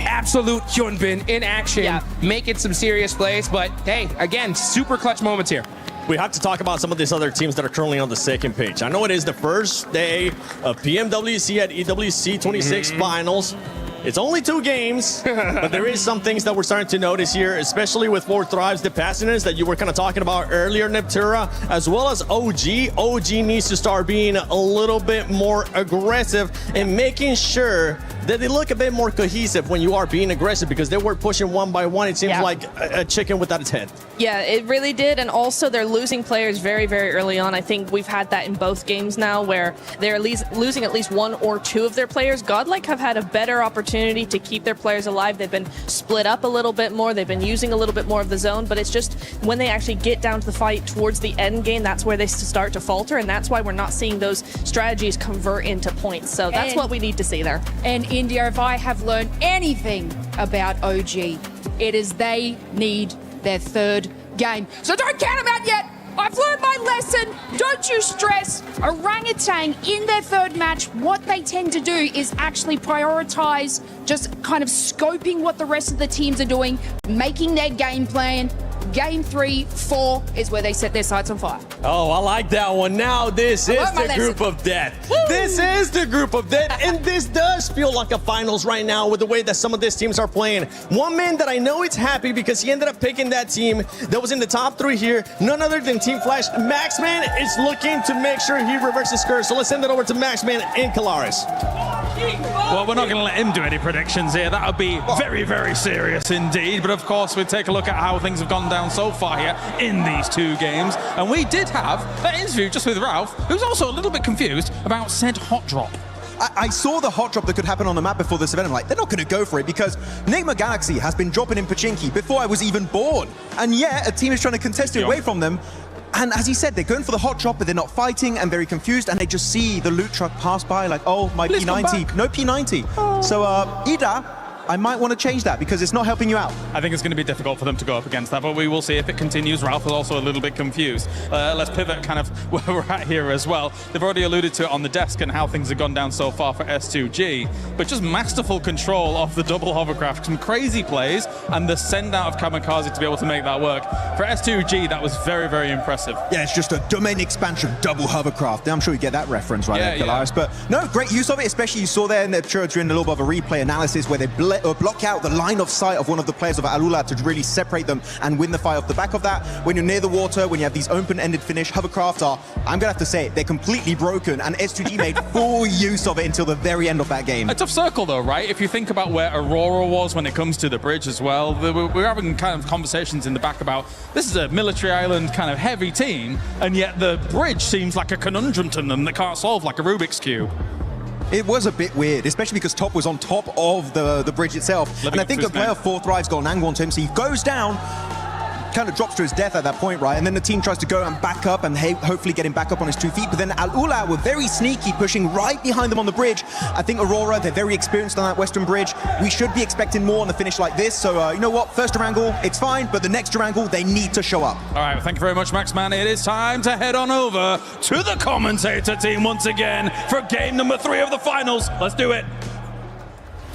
absolute Hyunbin in action, making some serious plays. But hey, again, super clutch moments here. We have to talk about some of these other teams that are currently on the second page. I know it is the first day of PMWC at EWC 26 finals. It's only 2 games, but there is some things that we're starting to notice here, especially with Four Thrives, the passioners that you were kind of talking about earlier, Neptura, as well as OG. OG needs to start being a little bit more aggressive and making sure that they look a bit more cohesive when you are being aggressive, because they were pushing one by one. It seems like a chicken without its head. Yeah, it really did. And also they're losing players very, very early on. I think we've had that in both games now where they're at least losing at least 1 or 2 of their players. Godlike have had a better opportunity to keep their players alive. They've been split up a little bit more. They've been using a little bit more of the zone, but it's just when they actually get down to the fight towards the end game, that's where they start to falter. And that's why we're not seeing those strategies convert into points. So that's what we need to see there. And India, if I have learned anything about OG, it is they need their 3rd game. So don't count them out yet. I've learned my lesson. Don't you stress. Orangutan in their 3rd match, what they tend to do is actually prioritize just kind of scoping what the rest of the teams are doing, making their game plan. Game 3, 4 is where they set their sights on fire. Oh, I like that one. Now this is the group of death. Woo! This is the group of death, and this does feel like a finals right now with the way that some of these teams are playing. One man that I know is happy because he ended up picking that team that was in the top 3 here, none other than Team Flash. Maxman is looking to make sure he reverses curse. So let's send it over to Maxman in Calaris. Well, we're not going to let him do any predictions here. That would be very, very serious indeed. But of course, we take a look at how things have gone down so far here in these 2 games. And we did have that interview just with Ralph, who's also a little bit confused about said hot drop. I saw the hot drop that could happen on the map before this event. I'm like, they're not going to go for it because Nigma Galaxy has been dropping in Pachinki before I was even born. And yet, a team is trying to contest it away from them. And as he said, they're going for the hot drop, but they're not fighting and very confused. And they just see the loot truck pass by like, oh, my P90. No P90. Oh. So, Ida, I might want to change that because it's not helping you out. I think it's going to be difficult for them to go up against that, but we will see if it continues. Ralph is also a little bit confused. Let's pivot kind of where we're at here as well. They've already alluded to it on the desk and how things have gone down so far for S2G, but just masterful control of the double hovercraft, some crazy plays, and the send out of Kamikaze to be able to make that work. For S2G, that was very, very impressive. Yeah, it's just a domain expansion double hovercraft. I'm sure you get that reference right there, Calaris. But no, great use of it, especially you saw there in the during a little bit of a replay analysis where they block out the line of sight of one of the players of Alula to really separate them and win the fight off the back of that. When you're near the water, when you have these open-ended finish, hovercraft are, I'm going to have to say it, they're completely broken, and S2G made full use of it until the very end of that game. A tough circle though, right? If you think about where Aurora was when it comes to the bridge as well, we're having kind of conversations in the back about this is a military island kind of heavy team, and yet the bridge seems like a conundrum to them that can't solve like a Rubik's Cube. It was a bit weird, especially because Top was on top of the bridge itself. And I think the player 4 Thrives got an angle onto him, so he goes down, kind of drops to his death at that point, right? And then the team tries to go and back up and hopefully get him back up on his 2 feet. But then Al-Ula were very sneaky, pushing right behind them on the bridge. I think Aurora, they're very experienced on that western bridge. We should be expecting more on the finish like this. So, you know what? First Durangle, it's fine. But the next Durangle, they need to show up. All right, well, thank you very much, Maxman. It is time to head on over to the commentator team once again for game number 3 of the finals. Let's do it.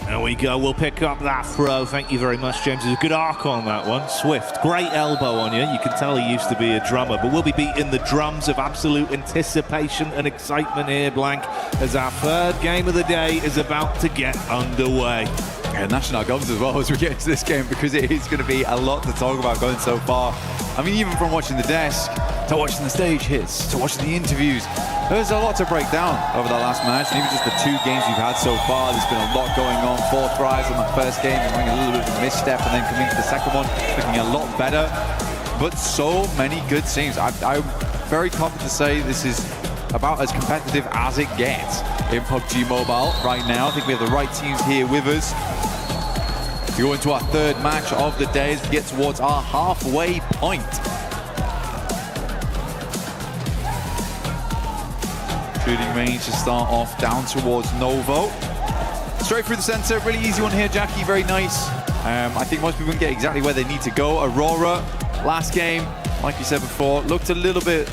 There we go, we'll pick up that throw. Thank you very much, James. There's a good arc on that one. Swift, great elbow on you. You can tell he used to be a drummer, but we'll be beating the drums of absolute anticipation and excitement here, Blank, as our 3rd game of the day is about to get underway. Yeah, national gods as well as we get into this game, because it is going to be a lot to talk about going so far. I mean, even from watching the desk, to watching the stage hits, to watching the interviews, there's a lot to break down over the last match, and even just the 2 games we've had so far. There's been a lot going on. 4 Thrives on the first game, having a little bit of a misstep, and then coming to the second one, looking a lot better. But so many good teams. I'm very confident to say this is about as competitive as it gets in PUBG Mobile right now. I think we have the right teams here with us to go into our third match of the day as we get towards our halfway point. Shooting range to start off down towards Novo. Straight through the center, really easy one here, Jackie, very nice. I think most people can get exactly where they need to go. Aurora, last game, like you said before, looked a little bit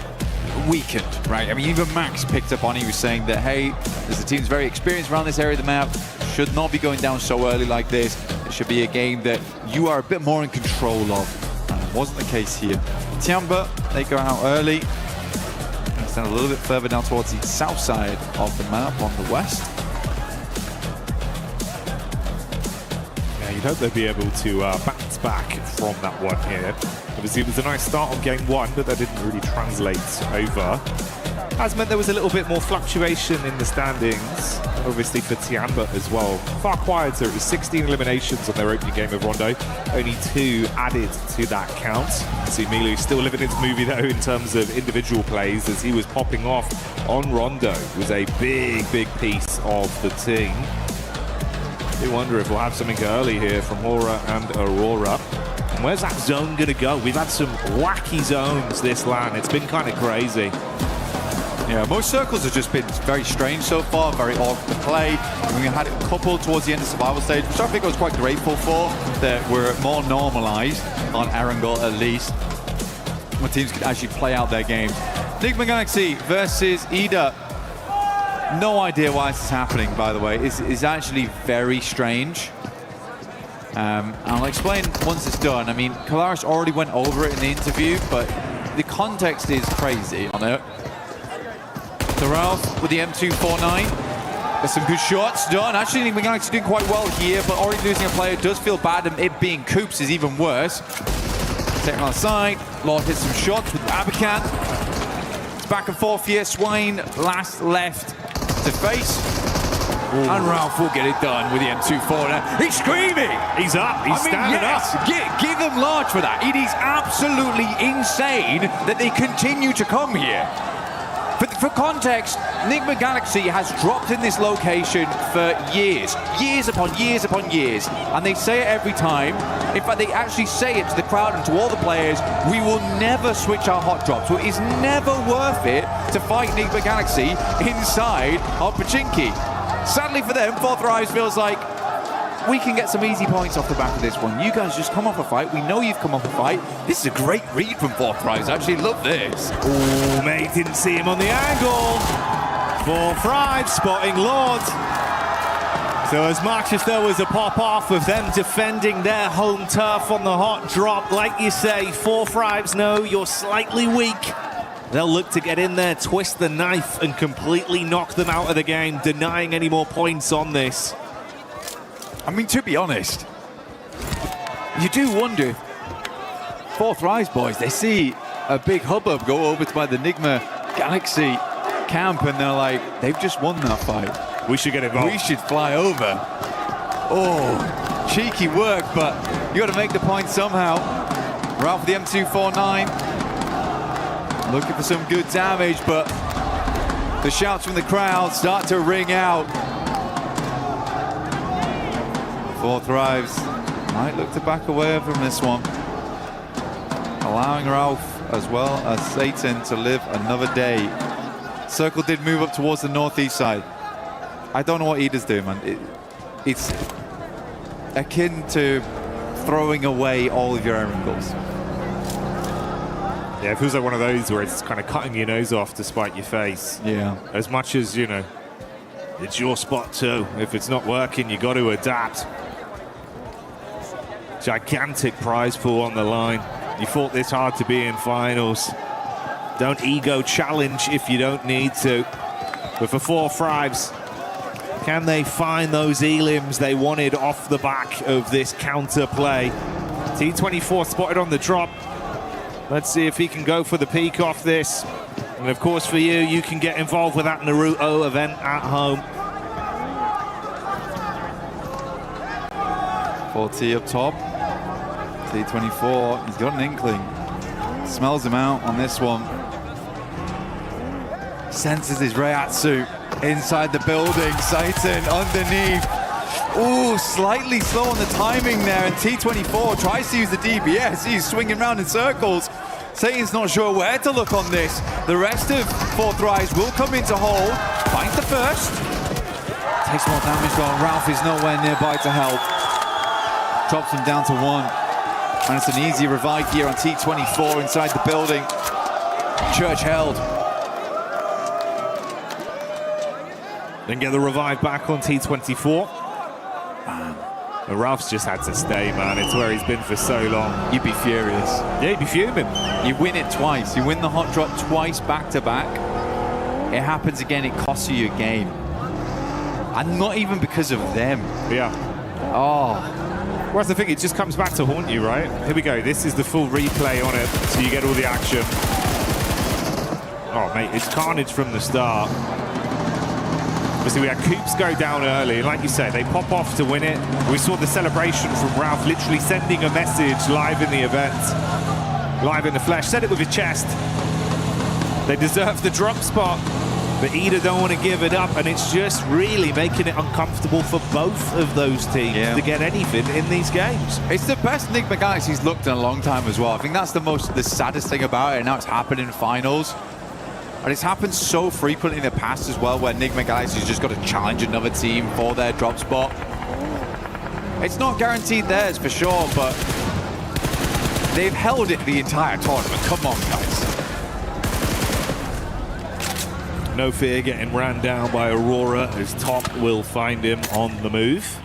weakened, right? I mean, even Max picked up on it. He was saying that, hey, as the team's very experienced around this area of the map, should not be going down so early like this. It should be a game that you are a bit more in control of. Wasn't the case here. Tiamba, they go out early. Stand a little bit further down towards the south side of the map on the west. Yeah, you'd hope they'd be able to bounce back from that one here. Obviously, it was a nice start on game one, but that didn't really translate over. Has meant there was a little bit more fluctuation in the standings, obviously for Tiamba as well. Far quieter, it was 16 eliminations on their opening game of Rondo, only 2 added to that count. See Milu still living his movie though in terms of individual plays, as he was popping off on Rondo, was a big piece of the team. I do wonder if we'll have something early here from Hora and Aurora. And where's that zone gonna go? We've had some wacky zones this LAN, it's been kind of crazy. Yeah, most circles have just been very strange so far, very odd to play. We had a couple towards the end of survival stage, which I think I was quite grateful for, that were more normalized on Erangel at least, where teams could actually play out their games. Enigma Galaxy versus Ida. No idea why this is happening, by the way. It's actually very strange. I'll explain once it's done. I mean, Kalaris already went over it in the interview, but the context is crazy on it. The Ralph with the M249. There's some good shots done. Actually, Enigma Galaxy doing quite well here, but already losing a player does feel bad, and it being Coops is even worse. Taking on the side. Lord hits some shots with Abacan. It's back and forth here. Swine last left to face. Ooh. And Ralph will get it done with the M249. He's screaming! He's up, he's standing up. Give them large for that. It is absolutely insane that they continue to come here. For context, Enigma Galaxy has dropped in this location for years upon years upon years, and they say it every time. In fact, they actually say it to the crowd and to all the players, we will never switch our hot drop, so it is never worth it to fight Enigma Galaxy inside of Pachinki. Sadly for them, Fourth Rise feels like we can get some easy points off the back of this one. You guys just come off a fight. We know you've come off a fight. This is a great read from Fourth Rise. I actually love this. Oh, mate, didn't see him on the angle. Fourth Rise spotting Lord. So as much as there was a pop-off of them defending their home turf on the hot drop, like you say, Fourth Rise know you're slightly weak. They'll look to get in there, twist the knife, and completely knock them out of the game, denying any more points on this. I mean, to be honest, you do wonder, Fourth Rise boys, they see a big hubbub go over to by the Enigma Galaxy camp, and they're like, they've just won that fight. We should get involved. We should fly over. Oh, cheeky work, but you got to make the point somehow. Ralph the M249, looking for some good damage, but the shouts from the crowd start to ring out. Fourth Rise might look to back away from this one, allowing Ralph as well as Satan to live another day. Circle did move up towards the northeast side. I don't know what Ida's doing, man. It's akin to throwing away all of your Erangels. Yeah, it feels like one of those where it's kind of cutting your nose off to spite your face. Yeah. As much as, you know, it's your spot too. If it's not working, you got to adapt. Gigantic prize pool on the line. You fought this hard to be in finals. Don't ego challenge if you don't need to. But for Fourth Rise, can they find those elims they wanted off the back of this counter play? T24 spotted on the drop. Let's see if he can go for the peak off this. And of course for you, you can get involved with that Naruto event at home. 4T up top. T24, he's got an inkling. Smells him out on this one. senses his Reiatsu inside the building. Satan underneath. Ooh, slightly slow on the timing there, and T24 tries to use the DBS. He's swinging around in circles. Satan's not sure where to look on this. The rest of Fourth Rise will come into hold. Finds the first. Takes more damage though. Ralph is nowhere nearby to help. Drops him down to 1. And it's an easy revive here on T24 inside the building. Church held. Then get the revive back on T24. And Ralph's just had to stay, man. It's where he's been for so long. You'd be furious. Yeah, you'd be fuming. You win it twice. You win the hot drop twice back to back. It happens again, it costs you your game. And not even because of them. Yeah. Oh. Well, that's the thing, it just comes back to haunt you, right? Here we go, this is the full replay on it, so you get all the action. Oh, mate, it's carnage from the start. Obviously, we had Coops go down early, and like you say, they pop off to win it. We saw the celebration from Ralph literally sending a message live in the event, live in the flesh. Said it with his chest. They deserve the drop spot, but Ida don't want to give it up, and it's just really making it uncomfortable for both of those teams to get anything in these games. It's the best Enigma Galaxy's looked in a long time as well. I think that's the saddest thing about it, and now it's happened in finals. And it's happened so frequently in the past as well, where Enigma Galaxy's just got to challenge another team for their drop spot. It's not guaranteed theirs for sure, but they've held it the entire tournament. Come on, guys. No fear getting ran down by Aurora, as Top will find him on the move.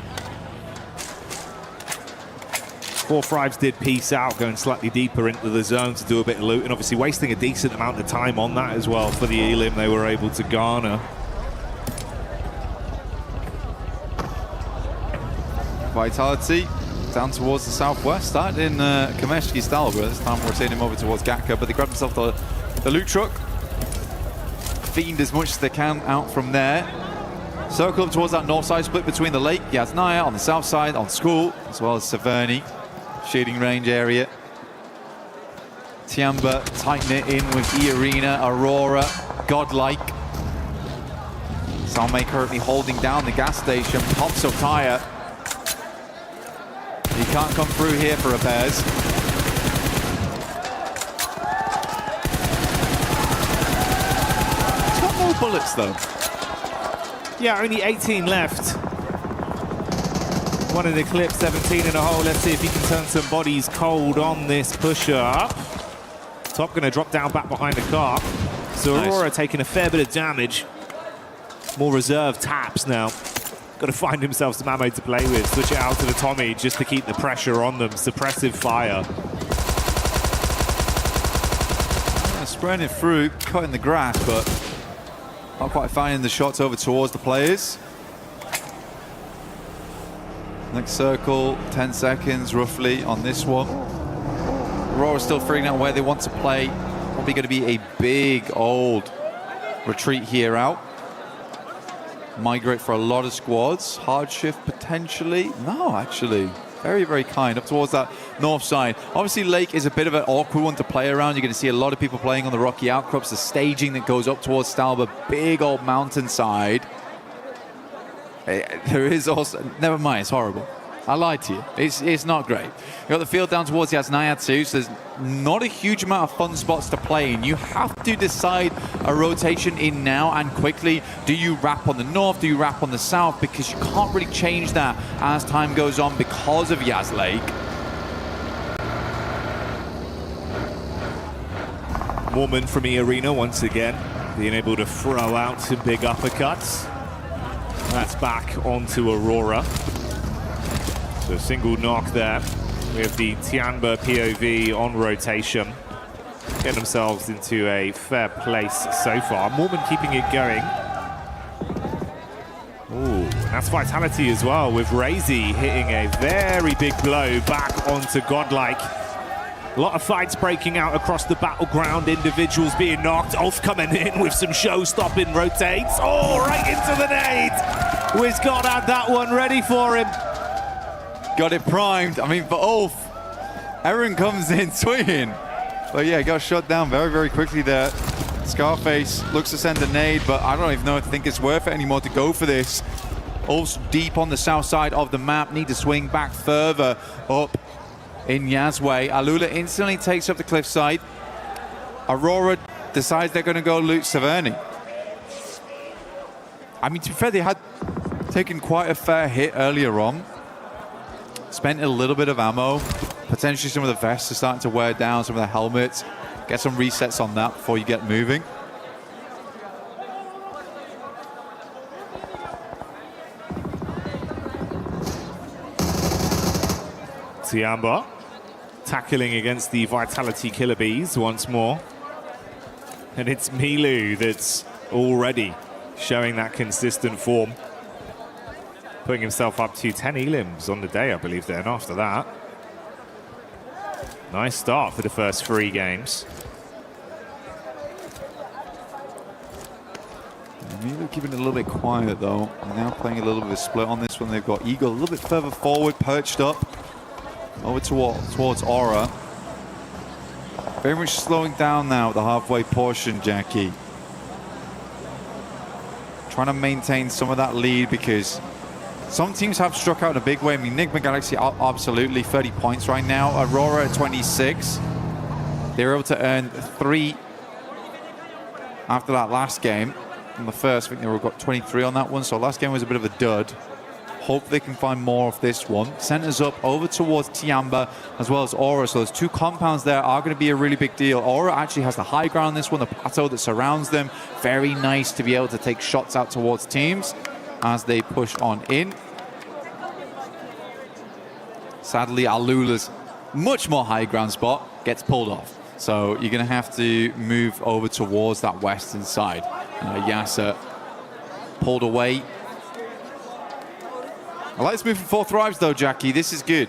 Fourth Rives did peace out, going slightly deeper into the zone to do a bit of loot, and obviously wasting a decent amount of time on that as well for the elim they were able to garner. Vitality down towards the southwest, started in Kameshki style, but this time we're seeing him over towards Gatka, but they grabbed themselves the loot truck. Fiend as much as they can out from there. Circle up towards that north side, split between the lake, Yasnaya on the south side, on School, as well as Severny. Shooting range area. Tiamba tighten it in with E-Arena, Aurora, Godlike. Salme currently holding down the gas station, pops up tire. He can't come through here for repairs. He's got no bullets though. Yeah, only 18 left. One in the clip, 17 in a hole. Let's see if he can turn some bodies cold on this push-up. Top going to drop down back behind the car. So Aurora taking a fair bit of damage. More reserve taps now. Got to find himself some ammo to play with. Switch it out to the Tommy just to keep the pressure on them. Suppressive fire. Spraying it through, cutting the grass, but not quite finding the shots over towards the players. Next circle, 10 seconds roughly on this one. Aurora still figuring out where they want to play. Probably going to be a big old retreat here out. Migrate for a lot of squads. Hard shift potentially. No, actually. Very, very kind. Up towards that north side. Obviously, Lake is a bit of an awkward one to play around. You're going to see a lot of people playing on the rocky outcrops. The staging that goes up towards Stalba. Big old mountainside. There is also, never mind, it's horrible. I lied to you. It's not great. You got the field down towards Yasnaya too, so there's not a huge amount of fun spots to play in. You have to decide a rotation in now and quickly. Do you wrap on the north? Do you wrap on the south? Because you can't really change that as time goes on because of Yas Lake. Mormon from E-Arena once again, being able to throw out some big uppercuts. That's back onto Aurora. So a single knock there. We have the Tianba POV on rotation. Getting themselves into a fair place so far. Mormon keeping it going. Ooh, that's Vitality as well, with Razy hitting a very big blow back onto Godlike. A lot of fights breaking out across the battleground. Individuals being knocked. Ulf coming in with some show-stopping rotates. Oh, right into the nade. WizGod had that one ready for him. Got it primed. I mean, for Ulf, Aaron comes in swinging. But yeah, got shot down very, very quickly there. Scarface looks to send a nade, but I don't even know if I think it's worth it anymore to go for this. Also deep on the south side of the map, need to swing back further up in Yazway. Alula instantly takes up the cliffside. Aurora decides they're going to go loot Severny. I mean, to be fair, they had taken quite a fair hit earlier on. Spent a little bit of ammo. Potentially some of the vests are starting to wear down, some of the helmets. Get some resets on that before you get moving. Tiamba tackling against the Vitality Killer Bees once more. And it's Milu that's already showing that consistent form. Putting himself up to 10 elims on the day, I believe, then after that. Nice start for the first 3 games. Milu keeping it a little bit quiet, though. Now playing a little bit of a split on this one. They've got Eagle a little bit further forward, perched up. Over towards Aura. Very much slowing down now at the halfway portion, Jackie. Trying to maintain some of that lead because some teams have struck out in a big way. I mean, Enigma Galaxy absolutely 30 points right now. Aurora at 26. They were able to earn 3 after that last game. In the first, I think they got 23 on that one. So last game was a bit of a dud. Hope they can find more of this one. Centers up over towards Tiamba as well as Aura. So those 2 compounds there are going to be a really big deal. Aura actually has the high ground on this one, the plateau that surrounds them. Very nice to be able to take shots out towards teams as they push on in. Sadly, Alula's much more high ground spot gets pulled off. So you're going to have to move over towards that western side. Yasser pulled away. I like this move from 4 Thrives though, Jackie. This is good.